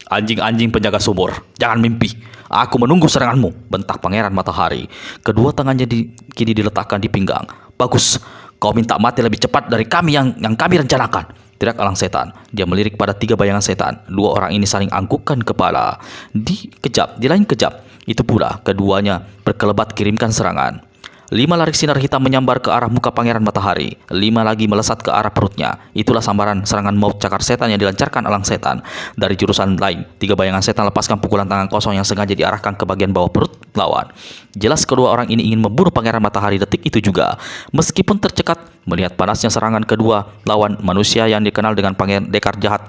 Anjing-anjing penjaga sumur, jangan mimpi. Aku menunggu seranganmu, bentak Pangeran Matahari. Kedua tangannya kini diletakkan di pinggang. Bagus, kau minta mati lebih cepat dari kami yang kami rencanakan, teriak elang setan. Dia melirik pada 3 bayangan setan. 2 orang ini saling anggukkan kepala. Di lain kejap, itu pula keduanya berkelebat kirimkan serangan. 5 larik sinar hitam menyambar ke arah muka Pangeran Matahari. 5 lagi melesat ke arah perutnya. Itulah sambaran serangan maut cakar setan yang dilancarkan elang setan. Dari jurusan lain, 3 bayangan setan lepaskan pukulan tangan kosong yang sengaja diarahkan ke bagian bawah perut lawan. Jelas kedua orang ini ingin membunuh Pangeran Matahari detik itu juga. Meskipun tercekat melihat panasnya serangan kedua lawan, manusia yang dikenal dengan Dekar jahat,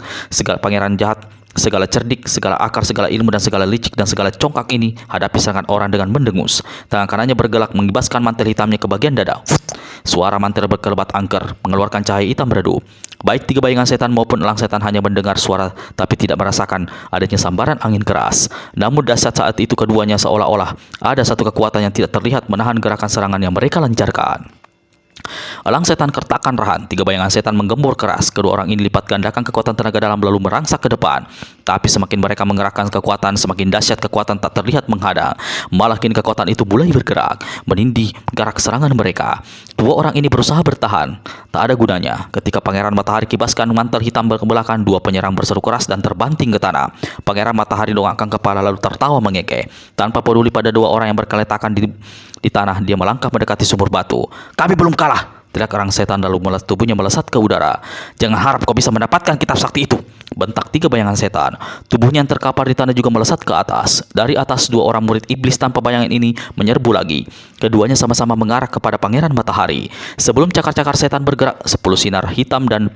pangeran jahat, segala cerdik, segala akar, segala ilmu, dan segala licik, dan segala congkak ini hadapi serangan orang dengan mendengus. Tangan kanannya bergelak mengibaskan mantel hitamnya ke bagian dada. Suara mantel berkelebat angker, mengeluarkan cahaya hitam beradu. Baik 3 bayangan setan maupun elang setan hanya mendengar suara tapi tidak merasakan adanya sambaran angin keras. Namun dahsyat saat itu keduanya seolah-olah ada satu kekuatan yang tidak terlihat menahan gerakan serangan yang mereka lancarkan. Elang setan kertakan rahan, 3 bayangan setan menggembor keras. Kedua orang ini lipat gandakan kekuatan tenaga dalam lalu merangsak ke depan. Tapi semakin mereka mengerahkan kekuatan, semakin dahsyat kekuatan tak terlihat menghadang. Malah kini kekuatan itu mulai bergerak, menindih gerak serangan mereka. 2 orang ini berusaha bertahan, tak ada gunanya. Ketika Pangeran Matahari kibaskan mantel hitam ke belakang, 2 penyerang berseru keras dan terbanting ke tanah. Pangeran Matahari dongakkan kepala lalu tertawa mengekeh. Tanpa peduli pada 2 orang yang berkeletakan di tanah, dia melangkah mendekati sumur batu. Kami belum kalah, teriak elang setan lalu tubuhnya melesat ke udara. Jangan harap kau bisa mendapatkan kitab sakti itu, bentak 3 bayangan setan. Tubuhnya yang terkapar di tanah juga melesat ke atas. Dari atas 2 orang murid iblis tanpa bayangan ini menyerbu lagi. Keduanya sama-sama mengarah kepada Pangeran Matahari. Sebelum cakar-cakar setan bergerak, 10 sinar hitam dan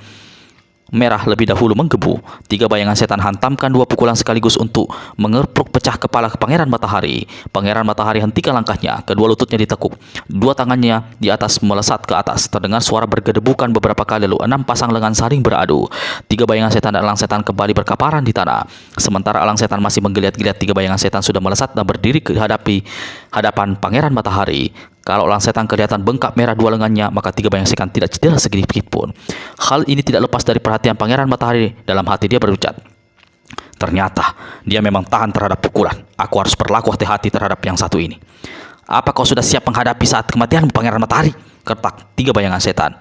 merah lebih dahulu menggebu. 3 bayangan setan hantamkan 2 pukulan sekaligus untuk mengepruk pecah kepala Pangeran Matahari. Pangeran Matahari hentikan langkahnya, kedua lututnya ditekuk, 2 tangannya di atas melesat ke atas. Terdengar suara bergedebukan beberapa kali lalu 6 pasang lengan saling beradu. 3 bayangan setan dan elang setan kembali berkaparan di tanah. Sementara elang setan masih menggeliat-geliat, 3 bayangan setan sudah melesat dan berdiri ke hadapan Pangeran Matahari. Kalau elang setan kelihatan bengkak merah 2 lengannya, maka 3 bayangan setan tidak cedera sedikit pun. Hal ini tidak lepas dari perhatian Pangeran Matahari. Dalam hati dia berucap, ternyata dia memang tahan terhadap pukulan. Aku harus berlaku hati-hati terhadap yang satu ini. Apa kau sudah siap menghadapi saat kematianmu, Pangeran Matahari? Kertak 3 bayangan setan.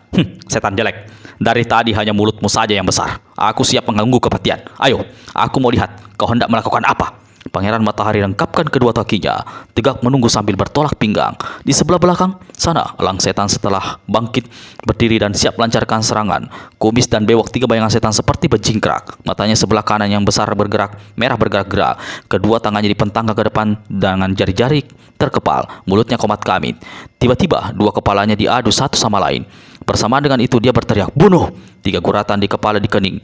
Setan jelek. Dari tadi hanya mulutmu saja yang besar. Aku siap mengganggu kematian. Ayo, aku mau lihat kau hendak melakukan apa. Pangeran Matahari lengkapkan kedua kakinya, tegak menunggu sambil bertolak pinggang. Di sebelah belakang sana, elang setan setelah bangkit berdiri dan siap lancarkan serangan. Kumis dan bewok tiga bayangan setan seperti berjingkrak. Matanya sebelah kanan yang besar bergerak, merah bergerak-gerak. Kedua tangannya dipentangkan ke depan dengan jari-jari terkepal, mulutnya komat kamit. Tiba-tiba dua kepalanya diadu satu sama lain. Bersamaan dengan itu dia berteriak, "Bunuh!" Tiga guratan di kepala di kening.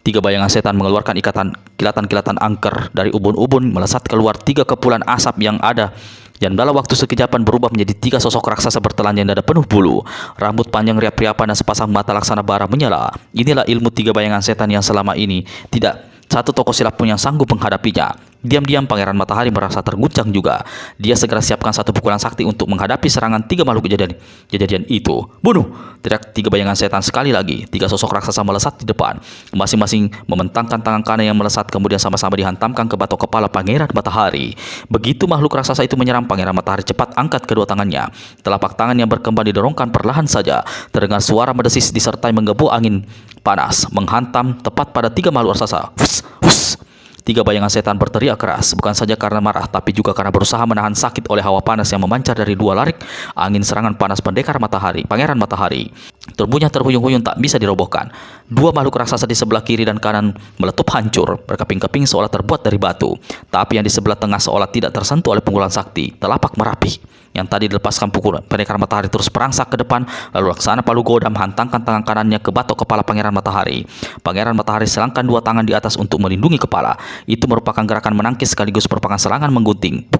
Tiga bayangan setan mengeluarkan kilatan-kilatan angker dari ubun-ubun, melesat keluar tiga kepulan asap yang ada, dan dalam waktu sekejapan berubah menjadi tiga sosok raksasa bertelanjang dada penuh bulu, rambut panjang riap-riapan dan sepasang mata laksana bara menyala. Inilah ilmu tiga bayangan setan yang selama ini tidak satu tokoh silat pun yang sanggup menghadapinya. Diam-diam Pangeran Matahari merasa terguncang juga. Dia segera siapkan satu pukulan sakti untuk menghadapi serangan tiga makhluk kejadian itu. "Bunuh!" teriak tiga bayangan setan sekali lagi. Tiga sosok raksasa melesat di depan, masing-masing membentangkan tangan kanan yang melesat, kemudian sama-sama dihantamkan ke batok kepala Pangeran Matahari. Begitu makhluk raksasa itu menyerang, Pangeran Matahari cepat angkat kedua tangannya. Telapak tangan yang berkembang didorongkan perlahan saja. Terdengar suara mendesis disertai menggebu angin panas menghantam tepat pada tiga makhluk raksasa. Wus, wus. Tiga bayangan setan berteriak keras, bukan saja karena marah, tapi juga karena berusaha menahan sakit oleh hawa panas yang memancar dari dua larik angin serangan panas pendekar matahari, Pangeran Matahari. Tubuhnya terhuyung-huyung tak bisa dirobohkan. Dua makhluk raksasa di sebelah kiri dan kanan meletup hancur, berkeping-keping seolah terbuat dari batu. Tapi yang di sebelah tengah seolah tidak tersentuh oleh pukulan sakti, telapak Merapi yang tadi dilepaskan pukulan pendekar matahari terus merangsak ke depan, lalu laksana palu goda menghantamkan tangan kanannya ke batok kepala Pangeran Matahari. Pangeran Matahari selangkan dua tangan di atas untuk melindungi kepala. Itu merupakan gerakan menangkis sekaligus merupakan serangan menggunting.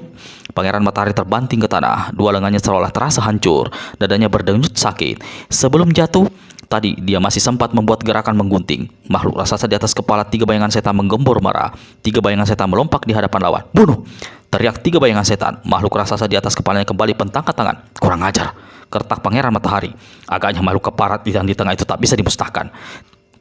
Pangeran Matahari terbanting ke tanah, dua lengannya seolah terasa hancur, dadanya berdenyut sakit. Sebelum jatuh tadi dia masih sempat membuat gerakan menggunting. Makhluk raksasa di atas kepala tiga bayangan setan menggembor marah. Tiga bayangan setan melompat di hadapan lawan. "Bunuh!" teriak tiga bayangan setan. Makhluk raksasa di atas kepalanya kembali pentangkan tangan. "Kurang ajar!" kertak Pangeran Matahari. Agaknya makhluk keparat yang di tengah itu tak bisa dimusnahkan.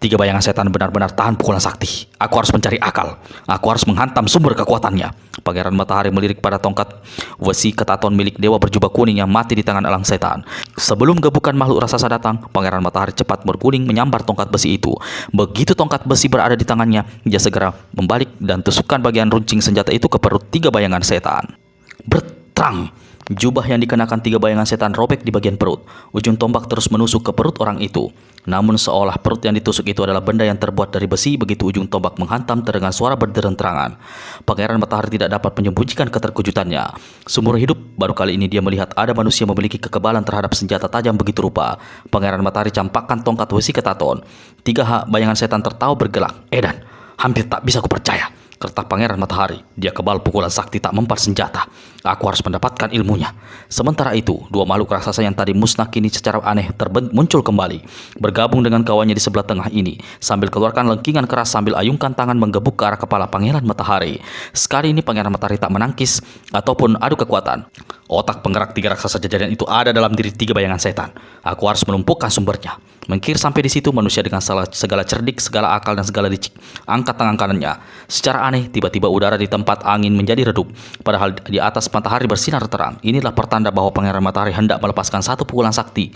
Tiga bayangan setan benar-benar tahan pukulan sakti. Aku harus mencari akal. Aku harus menghantam sumber kekuatannya. Pangeran Matahari melirik pada tongkat besi ketaton milik dewa berjubah kuning yang mati di tangan elang setan. Sebelum gebukan makhluk raksasa datang, Pangeran Matahari cepat berguling menyambar tongkat besi itu. Begitu tongkat besi berada di tangannya, dia segera membalik dan tusukkan bagian runcing senjata itu ke perut tiga bayangan setan. Bertrang! Jubah yang dikenakan tiga bayangan setan robek di bagian perut. Ujung tombak terus menusuk ke perut orang itu. Namun seolah perut yang ditusuk itu adalah benda yang terbuat dari besi, begitu ujung tombak menghantam terdengar suara berderenterangan. Pangeran Matahari tidak dapat menyembunyikan keterkejutannya. Seumur hidup baru kali ini dia melihat ada manusia memiliki kekebalan terhadap senjata tajam begitu rupa. Pangeran Matahari campakkan tongkat besi ketaton. Tiga bayangan setan tertawa bergelak. "Edan, hampir tak bisa kupercaya," kertak Pangeran Matahari. Dia kebal pukulan sakti tak mempan senjata. Aku harus mendapatkan ilmunya. Sementara itu, dua makhluk raksasa yang tadi musnah kini secara aneh muncul kembali, bergabung dengan kawannya di sebelah tengah ini, sambil keluarkan lengkingan keras sambil ayungkan tangan menggebuk ke arah kepala Pangeran Matahari. Sekali ini Pangeran Matahari tak menangkis ataupun adu kekuatan. Otak penggerak tiga raksasa jajaran itu ada dalam diri tiga bayangan setan. Aku harus melumpuhkan sumbernya. Mengkir sampai di situ, manusia dengan segala cerdik, segala akal dan segala licik angkat tangan kanannya. Secara aneh, tiba-tiba udara di tempat angin menjadi redup. Padahal di atas matahari bersinar terang. Inilah pertanda bahwa Pangeran Matahari hendak melepaskan satu pukulan sakti.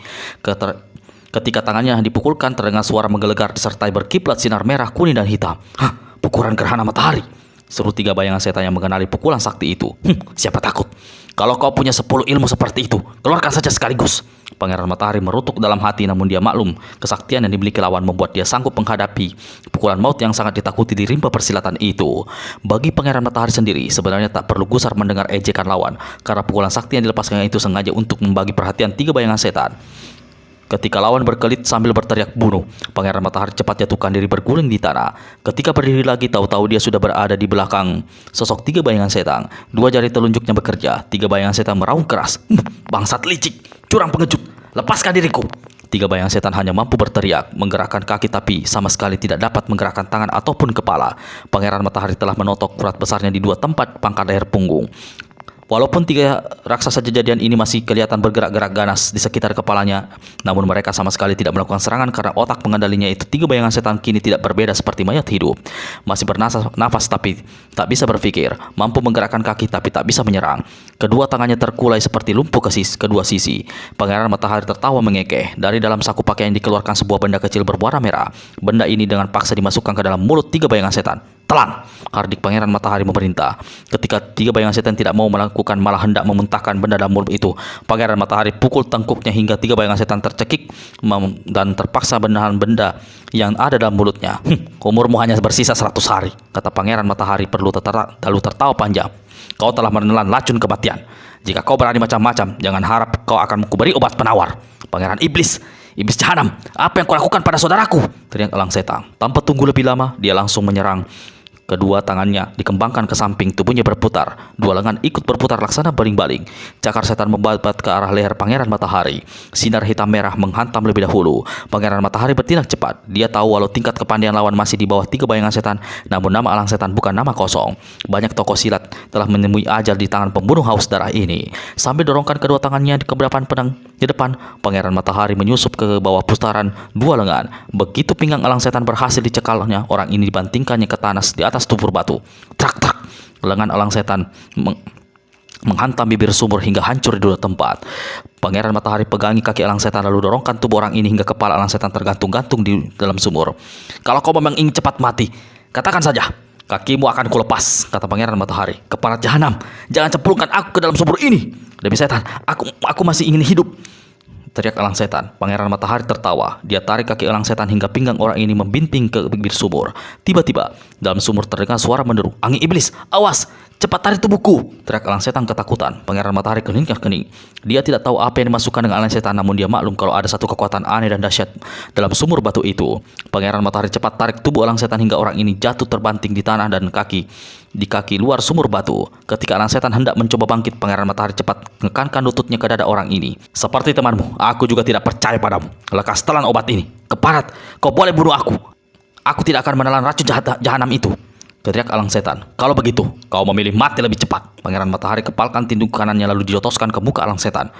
Ketika tangannya dipukulkan, terdengar suara menggelegar disertai berkiplat sinar merah, kuning dan hitam. "Hah, pukulan gerhana matahari!" seru tiga bayangan setan yang mengenali pukulan sakti itu. Siapa takut? Kalau kau punya 10 ilmu seperti itu, keluarkan saja sekaligus." Pangeran Matahari merutuk dalam hati, namun dia maklum kesaktian yang dimiliki lawan membuat dia sanggup menghadapi pukulan maut yang sangat ditakuti di rimba persilatan itu. Bagi Pangeran Matahari sendiri, sebenarnya tak perlu gusar mendengar ejekan lawan, karena pukulan sakti yang dilepaskannya itu sengaja untuk membagi perhatian tiga bayangan setan. Ketika lawan berkelit sambil berteriak "bunuh", Pangeran Matahari cepat jatuhkan diri berguling di tanah. Ketika berdiri lagi, tahu-tahu dia sudah berada di belakang sosok tiga bayangan setan. Dua jari telunjuknya bekerja. Tiga bayangan setan meraung keras. "Bangsat licik, curang pengecut, lepaskan diriku!" Tiga bayangan setan hanya mampu berteriak, menggerakkan kaki tapi sama sekali tidak dapat menggerakkan tangan ataupun kepala. Pangeran Matahari telah menotok urat besarnya di dua tempat pangkal leher punggung. Walaupun tiga raksasa kejadian ini masih kelihatan bergerak-gerak ganas di sekitar kepalanya, namun mereka sama sekali tidak melakukan serangan karena otak pengendalinya itu tiga bayangan setan kini tidak berbeda seperti mayat hidup. Masih bernafas tapi tak bisa berpikir, mampu menggerakkan kaki tapi tak bisa menyerang. Kedua tangannya terkulai seperti lumpuh ke kedua sisi. Pangeran Matahari tertawa mengekeh. Dari dalam saku pakaian dikeluarkan sebuah benda kecil berwarna merah. Benda ini dengan paksa dimasukkan ke dalam mulut tiga bayangan setan. Telan, hardik Pangeran Matahari memerintah. Ketika tiga bayangan setan tidak mau melakukan, malah hendak memuntahkan benda dalam mulut itu, Pangeran Matahari pukul tengkuknya hingga tiga bayangan setan tercekik dan terpaksa menahan benda yang ada dalam mulutnya. Umurmu hanya bersisa 100 hari, kata Pangeran Matahari lalu tertawa panjang. Kau telah menelan racun kematian. Jika kau berani macam-macam, jangan harap kau akan kuberi obat penawar. Pangeran Iblis Jahanam, apa yang kau lakukan pada saudaraku? Teriak elang setan. Tanpa tunggu lebih lama, dia langsung menyerang. Kedua tangannya dikembangkan ke samping, tubuhnya berputar. Dua lengan ikut berputar laksana baling-baling. Cakar setan membabat ke arah leher Pangeran Matahari. Sinar hitam merah menghantam lebih dahulu. Pangeran Matahari bertindak cepat. Dia tahu walau tingkat kepandaian lawan masih di bawah tiga bayangan setan, namun nama elang setan bukan nama kosong. Banyak tokoh silat telah menemui ajal di tangan pembunuh haus darah ini. Sambil dorongkan kedua tangannya di keberapaan pedang di depan, Pangeran Matahari menyusup ke bawah pustaran dua lengan. Begitu pinggang elang setan berhasil dicekalnya, orang ini dibantingkannya ke tanah di atas tubur batu. Trak-trak, lengan elang setan menghantam bibir sumur hingga hancur di dua tempat. Pangeran Matahari pegangi kaki elang setan lalu dorongkan tubuh orang ini hingga kepala elang setan tergantung-gantung di dalam sumur. Kalau kau memang ingin cepat mati, katakan saja, kakimu akan kulepas, kata Pangeran Matahari. Keparat Jahanam, jangan cemplungkan aku ke dalam sumur ini. Demi setan, aku masih ingin hidup, teriak elang setan. Pangeran Matahari tertawa. Dia tarik kaki elang setan hingga pinggang orang ini membinting ke bibir sumur. Tiba-tiba, dalam sumur terdengar suara menderu. Angin iblis, awas, cepat tarik tubuhku, teriak elang setan ketakutan. Pangeran Matahari kening. Dia tidak tahu apa yang dimasukkan dengan elang setan, namun dia maklum kalau ada satu kekuatan aneh dan dahsyat dalam sumur batu itu. Pangeran Matahari cepat tarik tubuh elang setan hingga orang ini jatuh terbanting di tanah dan di kaki luar sumur batu. Ketika elang setan hendak mencoba bangkit, Pangeran Matahari cepat menekankan lututnya ke dada orang ini. Seperti temanmu, aku juga tidak percaya padamu. Lekas telan obat ini. Keparat, kau boleh bunuh aku. Aku tidak akan menelan racun jahanam itu, teriak elang setan. Kalau begitu, kau memilih mati lebih cepat. Pangeran Matahari kepalkan tinduk kanannya lalu dijotoskan ke muka elang setan.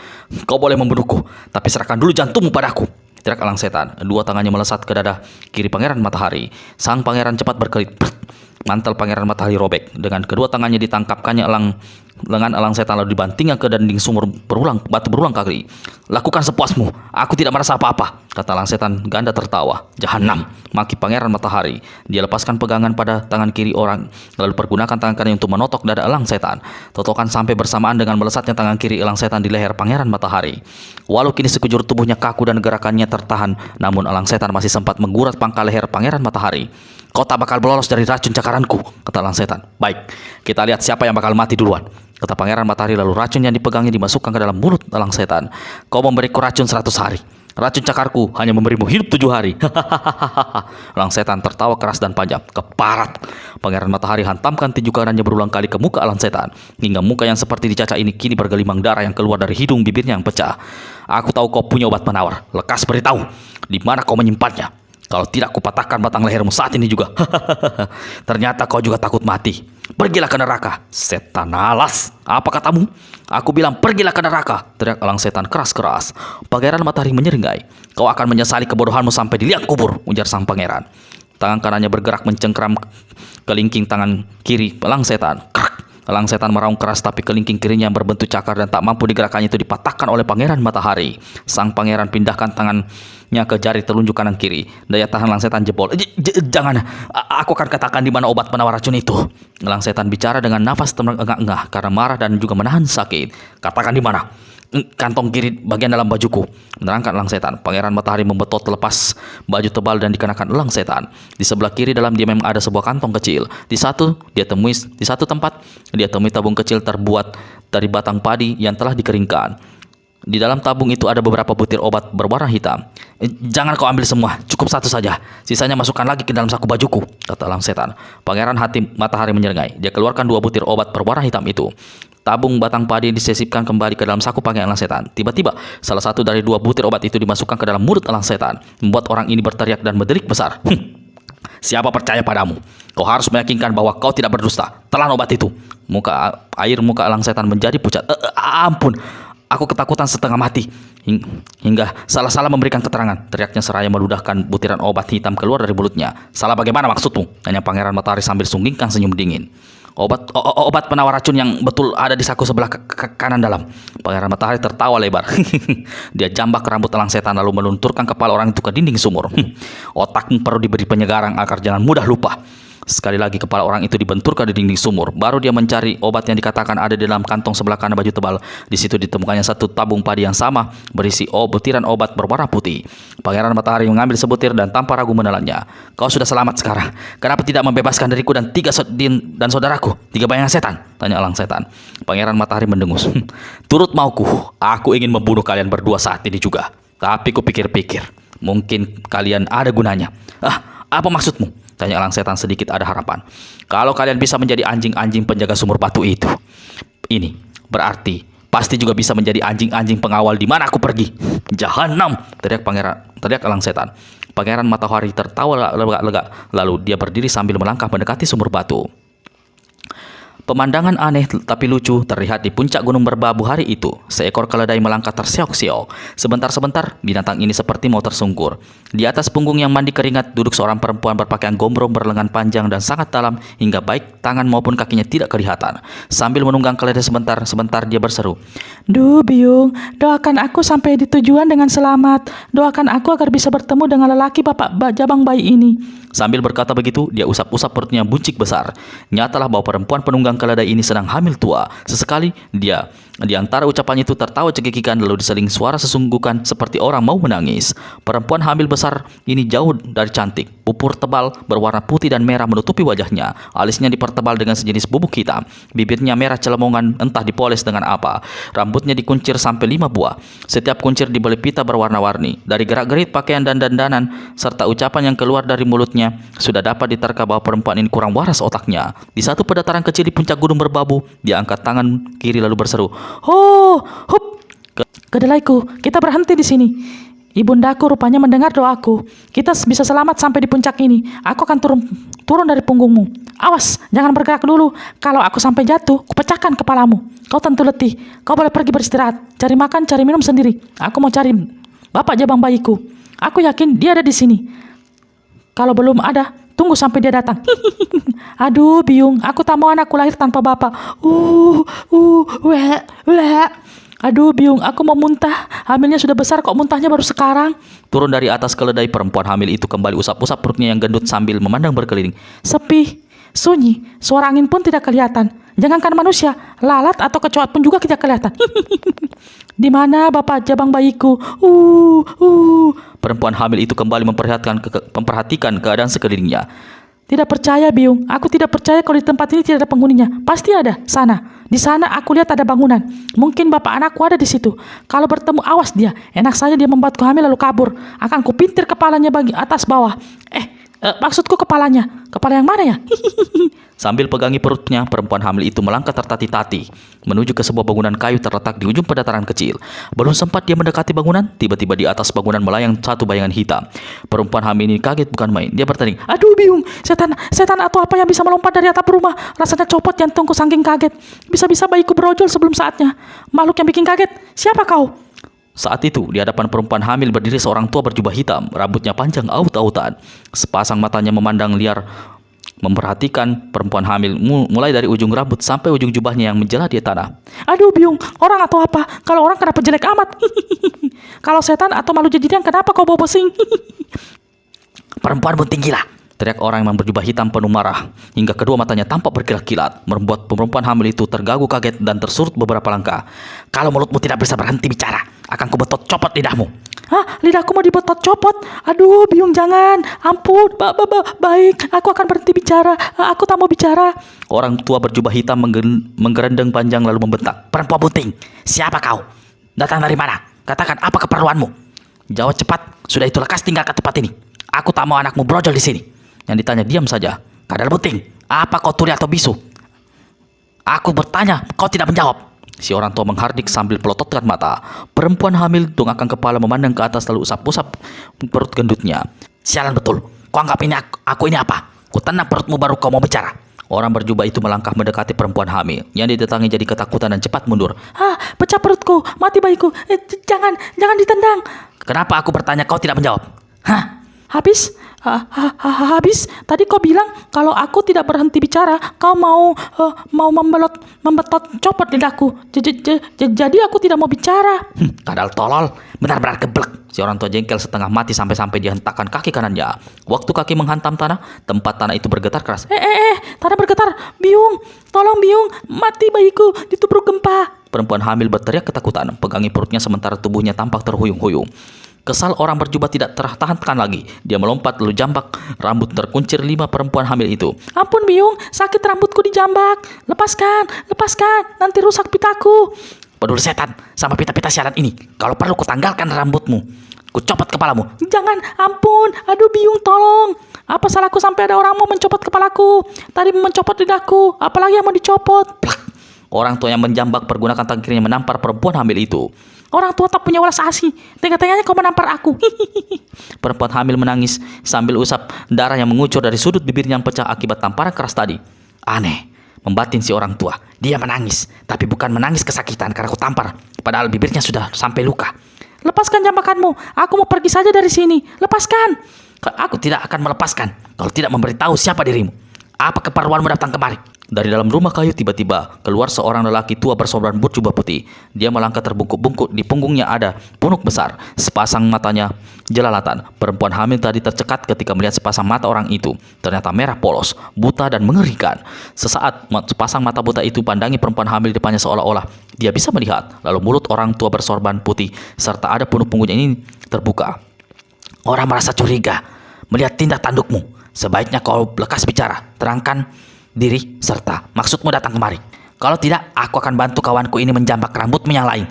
Kau boleh membunuhku, tapi serahkan dulu jantungmu padaku, teriak elang setan. Dua tangannya melesat ke dada kiri Pangeran Matahari. Sang pangeran cepat berkelit. Mantel Pangeran Matahari robek. Dengan kedua tangannya ditangkapkannya lengan elang setan lalu dibantingnya ke dinding sumur batu berulang kali. Lakukan sepuasmu, aku tidak merasa apa-apa, kata elang setan ganda tertawa. Jahanam, maki Pangeran Matahari. Dia lepaskan pegangan pada tangan kiri orang lalu pergunakan tangan kanan untuk menotok dada elang setan. Totokan sampai bersamaan dengan melesatnya tangan kiri elang setan di leher Pangeran Matahari. Walau kini sekujur tubuhnya kaku dan gerakannya tertahan, namun elang setan masih sempat menggurat pangkal leher Pangeran Matahari. Kau tak bakal lolos dari racun cakaranku, kata elang setan. Baik, kita lihat siapa yang bakal mati duluan, kata Pangeran Matahari lalu racun yang dipegangnya dimasukkan ke dalam mulut elang setan. Kau memberiku racun 100 hari. Racun cakarku hanya memberimu hidup 7 hari. Elang setan tertawa keras dan panjang. Keparat. Pangeran Matahari hantamkan tinju kanannya berulang kali ke muka elang setan, hingga muka yang seperti dicacah ini kini bergelimang darah yang keluar dari hidung bibirnya yang pecah. Aku tahu kau punya obat penawar. Lekas beritahu, di mana kau menyimpannya? Kalau tidak, kupatahkan batang lehermu saat ini juga. Ternyata kau juga takut mati. Pergilah ke neraka, setan alas. Apa katamu? Aku bilang pergilah ke neraka, teriak elang setan keras-keras. Pangeran Matahari menyeringai. Kau akan menyesali kebodohanmu sampai di liang kubur, ujar sang pangeran. Tangan kanannya bergerak mencengkram kelingking tangan kiri elang setan. Krak. Elang setan meraung keras, tapi kelingking kirinya yang berbentuk cakar dan tak mampu digerakkannya itu dipatahkan oleh Pangeran Matahari. Sang pangeran pindahkan tangannya ke jari telunjuk kanan kiri. Daya tahan elang setan jebol. Jangan, aku akan katakan di mana obat penawar racun itu. Elang setan bicara dengan nafas terengah-engah karena marah dan juga menahan sakit. Katakan di mana? Kantong kiri bagian dalam bajuku, menerangkan elang setan. Pangeran Matahari membetot lepas baju tebal dan dikenakan elang setan. Di sebelah kiri dalam dia memang ada sebuah kantong kecil. Di satu tempat dia temui tabung kecil terbuat dari batang padi yang telah dikeringkan. Di dalam tabung itu ada beberapa butir obat berwarna hitam. Jangan kau ambil semua, cukup satu saja. Sisanya masukkan lagi ke dalam saku bajuku, kata elang setan. Pangeran Matahari menyeringai. Dia keluarkan 2 butir obat berwarna hitam itu. Tabung batang padi disisipkan kembali ke dalam saku pakaian elang setan. Tiba-tiba, salah satu dari 2 butir obat itu dimasukkan ke dalam mulut elang setan, membuat orang ini berteriak dan berderik besar. Siapa percaya padamu? Kau harus meyakinkan bahwa kau tidak berdusta. Telan obat itu. Air muka elang setan menjadi pucat. Ampun, aku ketakutan setengah mati. Hingga salah-salah memberikan keterangan, teriaknya seraya meludahkan butiran obat hitam keluar dari mulutnya. Salah bagaimana maksudmu? Tanya Pangeran Matahari sambil sunggingkan senyum dingin. Obat penawar racun yang betul ada di saku sebelah kanan dalam. Pangeran Matahari tertawa lebar. Dia jambak rambut elang setan lalu melunturkan kepala orang itu ke dinding sumur. Otakmu perlu diberi penyegaran agar jangan mudah lupa. Sekali lagi kepala orang itu dibenturkan di dinding sumur. Baru dia mencari obat yang dikatakan ada di dalam kantong sebelah kanan baju tebal. Di situ ditemukannya satu tabung padi yang sama berisi butiran obat berwarna putih. Pangeran Matahari mengambil sebutir dan tanpa ragu menelannya. Kau sudah selamat sekarang. Kenapa tidak membebaskan diriku dan dan saudaraku? 3 bayangan setan, tanya elang setan. Pangeran Matahari mendengus. Turut mauku, aku ingin membunuh kalian berdua saat ini juga. Tapi kupikir-pikir, mungkin kalian ada gunanya. Apa maksudmu? Tanya elang setan sedikit ada harapan. Kalau kalian bisa menjadi anjing-anjing penjaga sumur batu itu, ini berarti pasti juga bisa menjadi anjing-anjing pengawal di mana aku pergi. Jahanam! Teriak elang setan. Pangeran Matahari tertawa lega-lega. Lalu dia berdiri sambil melangkah mendekati sumur batu. Pemandangan aneh tapi lucu terlihat di puncak gunung berbabu hari itu. Seekor keledai melangkah terseok-seok. Sebentar-sebentar, binatang ini seperti mau tersungkur. Di atas punggung yang mandi keringat, duduk seorang perempuan berpakaian gombrong berlengan panjang dan sangat dalam, hingga baik tangan maupun kakinya tidak kelihatan. Sambil menunggang keledai sebentar dia berseru, "Duh, Biung, doakan aku sampai di tujuan dengan selamat. Doakan aku agar bisa bertemu dengan lelaki bapak jabang bayi ini." Sambil berkata begitu, dia usap-usap perutnya buncit besar. Nyatalah bahwa perempuan penunggang keledai ini sedang hamil tua. Sesekali dia di antara ucapannya itu tertawa cekikikan, lalu diseling suara sesunggukan seperti orang mau menangis. Perempuan hamil besar ini jauh dari cantik. Pupur tebal berwarna putih dan merah menutupi wajahnya. Alisnya dipertebal dengan sejenis bubuk hitam. Bibirnya merah celemongan, entah dipoles dengan apa. Rambutnya dikuncir sampai 5 buah. Setiap kuncir dibeli pita berwarna-warni. Dari gerak-gerik pakaian dan dandanan serta ucapan yang keluar dari mulutnya, sudah dapat diterka bahwa perempuan ini kurang waras otaknya. Di satu pendataran kecil di puncak gunung berbabu, dia angkat tangan kiri lalu berseru, "Ho, hup! Kedelaiku, kita berhenti di sini. Ibundaku rupanya mendengar doaku. Kita bisa selamat sampai di puncak ini. Aku akan turun dari punggungmu. Awas, jangan bergerak dulu. Kalau aku sampai jatuh, kupecahkan kepalamu. Kau tentu letih. Kau boleh pergi beristirahat. Cari makan, cari minum sendiri. Aku mau cari bapak jabang bayiku. Aku yakin dia ada di sini. Kalau belum ada, tunggu sampai dia datang." Aduh, Biung, aku tak mau anakku lahir tanpa bapak. Aduh, Biung, aku mau muntah. Hamilnya sudah besar kok muntahnya baru sekarang. Turun dari atas keledai, perempuan hamil itu kembali usap-usap perutnya yang gendut sambil memandang berkeliling. Sepi, sunyi, suara angin pun tidak kelihatan. Jangankan manusia, lalat atau kecoak pun juga tidak kelihatan. Di mana bapak jabang bayiku? Perempuan hamil itu kembali memperhatikan keadaan sekelilingnya. Tidak percaya, Biung. Aku tidak percaya kalau di tempat ini tidak ada penghuninya. Pasti ada. Sana. Di sana aku lihat ada bangunan. Mungkin bapak anakku ada di situ. Kalau bertemu, awas dia. Enak saja dia membuatku hamil lalu kabur. Akan kupintir kepalanya bagi atas bawah. Maksudku kepalanya. Kepala yang mana ya? Sambil pegangi perutnya, perempuan hamil itu melangkah tertati-tati menuju ke sebuah bangunan kayu terletak di ujung pendataran kecil. Belum sempat dia mendekati bangunan, tiba-tiba di atas bangunan melayang satu bayangan hitam. Perempuan hamil ini kaget bukan main. Dia bertanya, "Aduh, Biung, setan atau apa yang bisa melompat dari atap rumah? Rasanya copot jantungku saking kaget. Bisa-bisa bayiku berojol sebelum saatnya. Makhluk yang bikin kaget, siapa kau?" Saat itu, di hadapan perempuan hamil berdiri seorang tua berjubah hitam, rambutnya panjang aut-autan. Sepasang matanya memandang liar, memperhatikan perempuan hamil mulai dari ujung rambut sampai ujung jubahnya yang menjela di tanah. "Aduh, Biung, orang atau apa? Kalau orang kenapa jelek amat? Kalau setan atau makhluk jadian kenapa kau bawa pusing?" "Perempuan bunting gila!" teriak orang yang berjubah hitam penuh marah, hingga kedua matanya tampak berkilat-kilat, membuat perempuan hamil itu terganggu kaget dan tersurut beberapa langkah. "Kalau mulutmu tidak bisa berhenti bicara, akan kubetot copot lidahmu." "Hah, lidahku mau dibetot copot? Aduh, Biung, jangan. Ampun, baik, aku akan berhenti bicara. Aku tak mau bicara." Orang tua berjubah hitam menggerendeng panjang lalu membentak, "Perempuan bunting, siapa kau? Datang dari mana? Katakan apa keperluanmu? Jawab cepat, sudah itu lekas tinggalkan tempat ini. Aku tak mau anakmu brojol di sini." Yang ditanya diam saja. "Kadal bunting, apa kau tuli atau bisu? Aku bertanya, kau tidak menjawab." Si orang tua menghardik sambil pelototkan mata. Perempuan hamil dongakkan kepala memandang ke atas lalu usap-usap perut gendutnya. "Sialan betul, kau anggap ini aku ini apa? Ku tenang perutmu baru kau mau bicara." Orang berjubah itu melangkah mendekati perempuan hamil. Yang didatangi jadi ketakutan dan cepat mundur. Pecah perutku, mati bayiku. Jangan ditendang." "Kenapa aku bertanya kau tidak menjawab? Habis tadi kau bilang kalau aku tidak berhenti bicara, kau mau membetot copot lidahku. Jadi aku tidak mau bicara. Kadal tolol, benar-benar geblek. Si orang tua jengkel setengah mati sampai dia hentakkan kaki kanannya. Waktu kaki menghantam tanah, tempat tanah itu bergetar keras. Tanah bergetar. Biung, tolong Biung, mati bayiku ditubruk gempa. Perempuan hamil berteriak ketakutan, pegangi perutnya sementara tubuhnya tampak terhuyung-huyung. Kesal orang berjubah tidak tertahankan lagi. Dia melompat lalu jambak rambut terkuncir 5 perempuan hamil itu. Ampun Biung, sakit rambutku dijambak. Lepaskan, nanti rusak pitaku. Peduli setan sama pita-pita sialan ini. Kalau perlu kutanggalkan rambutmu. Kucopot kepalamu. Jangan, ampun. Aduh Biung, tolong. Apa salahku sampai ada orang mau mencopot kepalaku? Tadi mencopot lidahku, apalagi yang mau dicopot. Plak. Orang tua yang menjambak pergunakan tangan kirinya menampar perempuan hamil itu. Orang tua tak punya welas asih. Tengah-tengahnya kau menampar aku. Perempuan hamil menangis sambil usap darah yang mengucur dari sudut bibirnya yang pecah akibat tamparan keras tadi. Aneh, membatin si orang tua. Dia menangis, tapi bukan menangis kesakitan karena aku tampar. Padahal bibirnya sudah sampai luka. Lepaskan jambakanmu. Aku mau pergi saja dari sini. Lepaskan. Aku tidak akan melepaskan kalau tidak memberitahu siapa dirimu. Apa keperluanmu datang kemari? Dari dalam rumah kayu tiba-tiba keluar seorang lelaki tua bersorban berjubah putih. Dia melangkah terbungkuk-bungkuk, di punggungnya ada punuk besar. Sepasang matanya jelalatan. Perempuan hamil tadi tercekat ketika melihat sepasang mata orang itu. Ternyata merah polos, buta dan mengerikan. Sesaat sepasang mata buta itu pandangi perempuan hamil di depannya seolah-olah dia bisa melihat. Lalu mulut orang tua bersorban putih serta ada punuk-punggungnya ini terbuka. Orang merasa curiga melihat tindak tandukmu. Sebaiknya kau lekas bicara, terangkan diri serta maksudmu datang kemari. Kalau tidak, aku akan bantu kawanku ini menjambak rambutmu yang lain.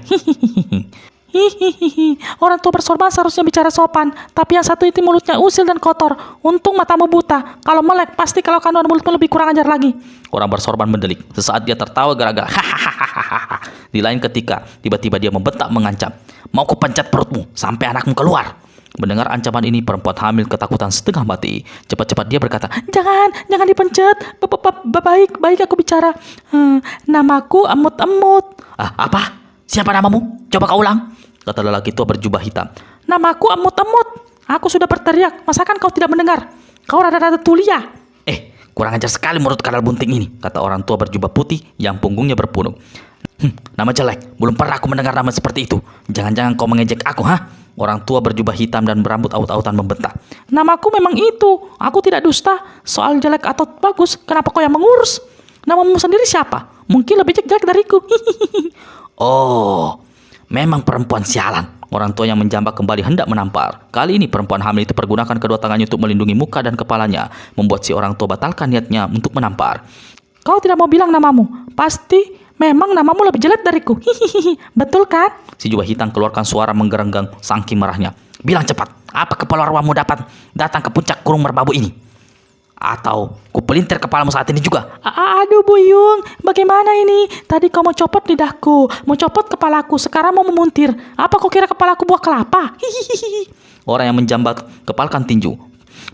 Orang tua bersorban seharusnya bicara sopan, tapi yang satu itu mulutnya usil dan kotor. Untung matamu buta. Kalau melek, pasti kalau kanuan mulutmu lebih kurang ajar lagi. Orang bersorban mendelik. Sesaat dia tertawa gara-gara. Di lain ketika, tiba-tiba dia membentak mengancam. Mau ku pencet perutmu sampai anakmu keluar. Mendengar ancaman ini, perempuan hamil ketakutan setengah mati. Cepat-cepat dia berkata, Jangan dipencet. Baik aku bicara. Namaku Emut-Emut. Apa? Siapa namamu? Coba kau ulang. Kata lelaki tua berjubah hitam. Namaku Emut-Emut. Aku sudah berteriak. Masakan kau tidak mendengar? Kau rada-rada tulia. Kurang ajar sekali mulut kadal bunting ini. Kata orang tua berjubah putih yang punggungnya berpunuk. Nama jelek. Belum pernah aku mendengar nama seperti itu. Jangan-jangan kau mengejek aku, ha? Orang tua berjubah hitam dan berambut aut-autan membentak. Namaku memang itu. Aku tidak dusta. Soal jelek atau bagus, kenapa kau yang mengurus? Namamu sendiri siapa? Mungkin lebih jelek dariku. Oh, memang perempuan sialan. Orang tua yang menjambak kembali hendak menampar. Kali ini perempuan hamil itu pergunakan kedua tangannya untuk melindungi muka dan kepalanya, membuat si orang tua batalkan niatnya untuk menampar. Kau tidak mau bilang namamu? Pasti memang namamu lebih jelek dariku. Betul kan? Si jubah hitam keluarkan suara menggerenggang saking marahnya. Bilang cepat, apa keperluanmu dapat datang ke puncak kurung merbabu ini? Atau kupelintir kepalamu saat ini juga? Aduh Buyung, bagaimana ini? Tadi kau mau copot lidahku, mau copot kepalaku, sekarang mau memuntir. Apa kau kira kepalaku buah kelapa? Orang yang menjambak kepalkan tinju.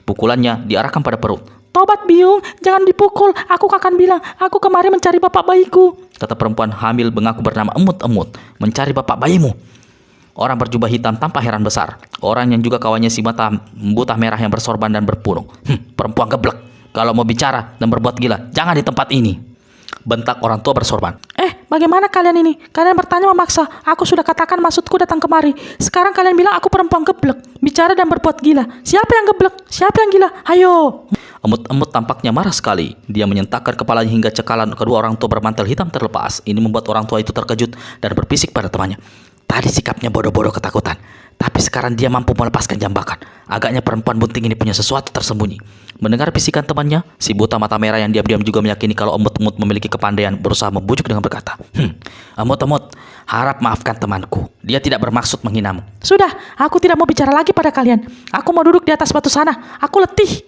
Pukulannya diarahkan pada perut. Tobat Biung, jangan dipukul. Aku akan bilang, aku kemari mencari bapak bayiku. Kata perempuan hamil mengaku bernama Emut-Emut. Mencari bapak bayimu. Orang berjubah hitam tanpa heran besar. Orang yang juga kawannya si mata buta merah yang bersorban dan berpunung. Perempuan geblek. Kalau mau bicara dan berbuat gila, jangan di tempat ini. Bentak orang tua bersorban. Bagaimana kalian ini? Kalian bertanya memaksa. Aku sudah katakan maksudku datang kemari. Sekarang kalian bilang aku perempuan geblek. Bicara dan berbuat gila. Siapa yang geblek? Siapa yang gila? Ayo. Emut-Emut tampaknya marah sekali. Dia menyentakkan kepalanya hingga cekalan kedua orang tua bermantel hitam terlepas. Ini membuat orang tua itu terkejut dan berbisik pada temannya. Tadi sikapnya bodoh-bodoh ketakutan. Tapi sekarang dia mampu melepaskan jambakan. Agaknya perempuan bunting ini punya sesuatu tersembunyi. Mendengar bisikan temannya, si buta mata merah yang diam-diam juga meyakini kalau Emut-Emut memiliki kepandaian berusaha membujuk dengan berkata, Emut-Emut, harap maafkan temanku. Dia tidak bermaksud menghinamu. Sudah, aku tidak mau bicara lagi pada kalian. Aku mau duduk di atas batu sana. Aku letih.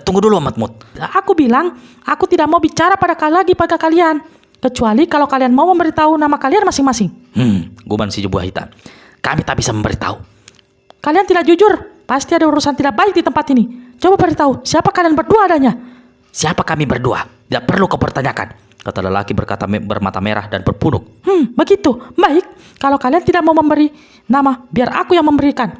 Tunggu dulu Emut-Emut. Aku bilang, aku tidak mau bicara pada kalian. Kecuali kalau kalian mau memberitahu nama kalian masing-masing. Guman si jubah hitam. Kami tak bisa memberitahu. Kalian tidak jujur. Pasti ada urusan tidak baik di tempat ini. Coba beritahu, siapa kalian berdua adanya? Siapa kami berdua? Tidak perlu kau pertanyakan. Kata lelaki bermata merah dan berpunuk. Begitu. Baik. Kalau kalian tidak mau memberi nama, biar aku yang memberikan.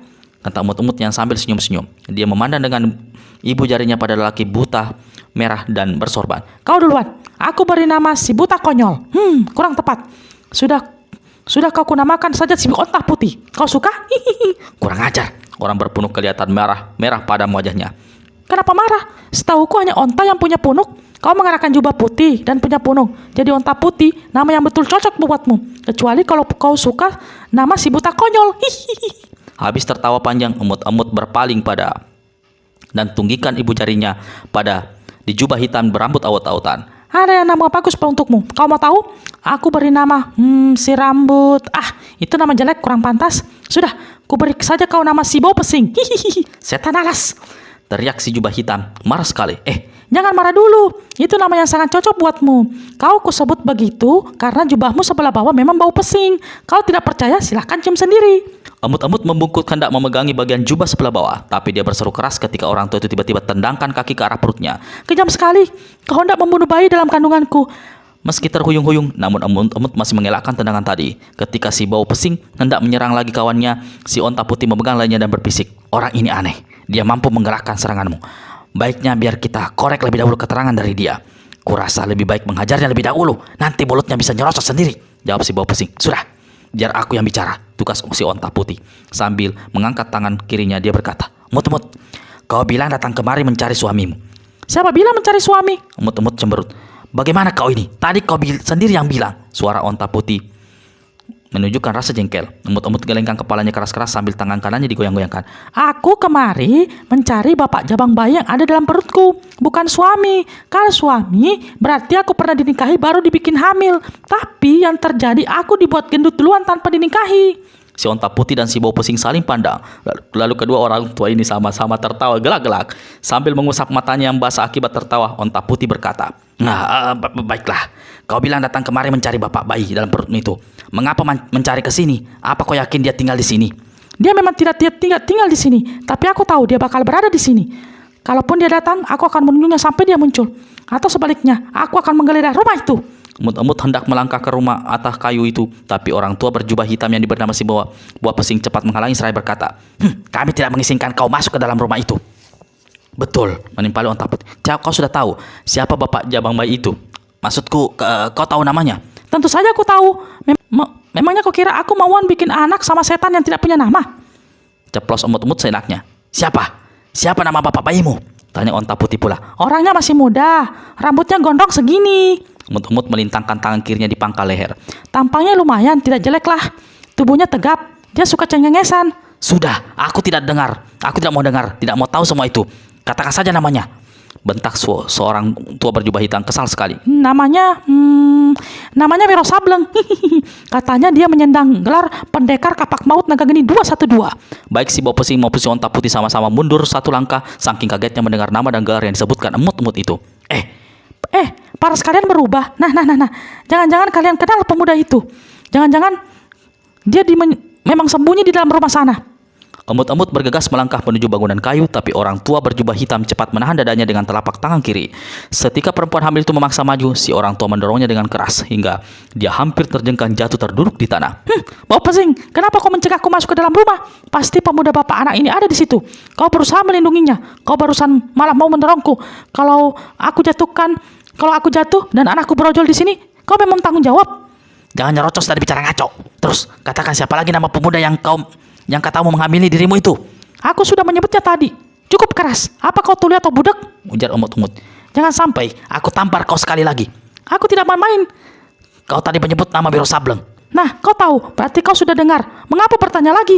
kata umut-umut yang sambil senyum-senyum. Dia memandang dengan ibu jarinya pada lelaki buta, merah, dan bersorban. Kau duluan. Aku beri nama si buta konyol. Kurang tepat. Sudah kau kunamakan saja si onta putih. Kau suka? Kurang ajar. Orang berpunuk kelihatan merah pada wajahnya. Kenapa marah? Setahuku hanya onta yang punya punuk. Kau mengenakan jubah putih dan punya punuk. Jadi onta putih, nama yang betul cocok buatmu. Kecuali kalau kau suka nama si buta konyol. Habis tertawa panjang, emut-emut berpaling pada dan tunggikan ibu jarinya pada di jubah hitam berambut awut-awutan. Ada yang nama bagus untukmu. Kau mau tahu? Aku beri nama si rambut. Itu nama jelek, kurang pantas. Sudah, ku beri saja kau nama si bau pesing. Setan alas. Teriak si jubah hitam, marah sekali. Jangan marah dulu. Itu nama yang sangat cocok buatmu. Kau kusebut begitu karena jubahmu sebelah bawah memang bau pesing. Kalau tidak percaya silahkan cium sendiri. Emut-emut membungkuk hendak memegangi bagian jubah sebelah bawah, tapi dia berseru keras ketika orang tua itu tiba-tiba tendangkan kaki ke arah perutnya. Kejam sekali. Kau hendak membunuh bayi dalam kandunganku. Meski terhuyung-huyung, namun emut-emut masih mengelakkan tendangan tadi. Ketika si bau pesing hendak menyerang lagi kawannya, si onta putih memegang lainnya dan berbisik, "Orang ini aneh. Dia mampu menggerakkan seranganmu. Baiknya biar kita korek lebih dahulu keterangan dari dia. Kurasa lebih baik menghajarnya lebih dahulu. Nanti mulutnya bisa nyerocos sendiri," jawab si bau pesing. "Sudah, biar aku yang bicara," tugas si onta putih. Sambil mengangkat tangan kirinya dia berkata, "Emut-emut, kau bilang datang kemari mencari suamimu." Siapa bilang mencari suami? Emut-emut cemberut. "Bagaimana kau ini? Tadi kau sendiri yang bilang," suara onta putih menunjukkan rasa jengkel. Emut-emut gelengkan kepalanya keras-keras sambil tangan kanannya digoyang-goyangkan. Aku kemari mencari bapak jabang bayi yang ada dalam perutku, bukan suami. Kalau suami, berarti aku pernah dinikahi baru dibikin hamil. Tapi yang terjadi aku dibuat gendut duluan tanpa dinikahi. Si onta putih dan si bau pesing saling pandang. Lalu kedua orang tua ini sama-sama tertawa gelak-gelak. Sambil mengusap matanya yang basah akibat tertawa, onta putih berkata, "Baiklah. Kau bilang datang kemari mencari bapak bayi dalam perutmu itu. Mengapa mencari ke sini? Apa kau yakin dia tinggal di sini?" Dia memang tidak tinggal di sini, tapi aku tahu dia bakal berada di sini. Kalaupun dia datang, aku akan menunggunya sampai dia muncul. Atau sebaliknya, aku akan menggeledah rumah itu. Emut-emut hendak melangkah ke rumah atas kayu itu, tapi orang tua berjubah hitam yang bernama si buah pesing cepat menghalangi seraya berkata, "Kami tidak mengizinkan kau masuk ke dalam rumah itu." "Betul," menimpali onta putih. "Kau sudah tahu siapa bapak jabang bayi itu? Maksudku, kau tahu namanya?" Tentu saja aku tahu. Memangnya kau kira aku mauan bikin anak sama setan yang tidak punya nama? Ceplos emut-emut seenaknya. Siapa nama bapak bayimu?" tanya onta putih pula. Orangnya masih muda, rambutnya gondrong segini. Emut-emut melintangkan tangan kirinya di pangkal leher. Tampangnya lumayan, tidak jelek lah. Tubuhnya tegap, dia suka cengengesan. "Sudah, aku tidak dengar. Aku tidak mau dengar, tidak mau tahu semua itu. Katakan saja namanya," bentak seorang tua berjubah hitam kesal sekali. Namanya Wiro Sableng. Katanya dia menyandang gelar pendekar kapak maut naga geni 212. Baik si bau pesing maupun si onta putih sama-sama mundur satu langkah, saking kagetnya mendengar nama dan gelar yang disebutkan emut-emut itu. Paras kalian berubah. Nah. Jangan-jangan kalian kenal pemuda itu. Jangan-jangan dia memang sembunyi di dalam rumah sana. Emut-emut bergegas melangkah menuju bangunan kayu, tapi orang tua berjubah hitam cepat menahan dadanya dengan telapak tangan kiri. Setika perempuan hamil itu memaksa maju, si orang tua mendorongnya dengan keras hingga dia hampir terjengkang jatuh terduduk di tanah. Bau pesing, kenapa kau mencegahku masuk ke dalam rumah? Pasti pemuda bapak anak ini ada di situ. Kau berusaha melindunginya. Kau barusan malah mau mendorongku. Kalau aku jatuh dan anakku berojol di sini, kau memang tanggung jawab. Jangan nyerocos tadi bicara ngaco. Terus katakan siapa lagi nama pemuda yang katamu menghamili dirimu itu? Aku sudah menyebutnya tadi. Cukup keras. Apa kau tuli atau budak? Ujar emut-emut. Jangan sampai aku tampar kau sekali lagi. Aku tidak main-main. Kau tadi menyebut nama Wiro Sableng. Nah, kau tahu. Berarti kau sudah dengar. Mengapa bertanya lagi?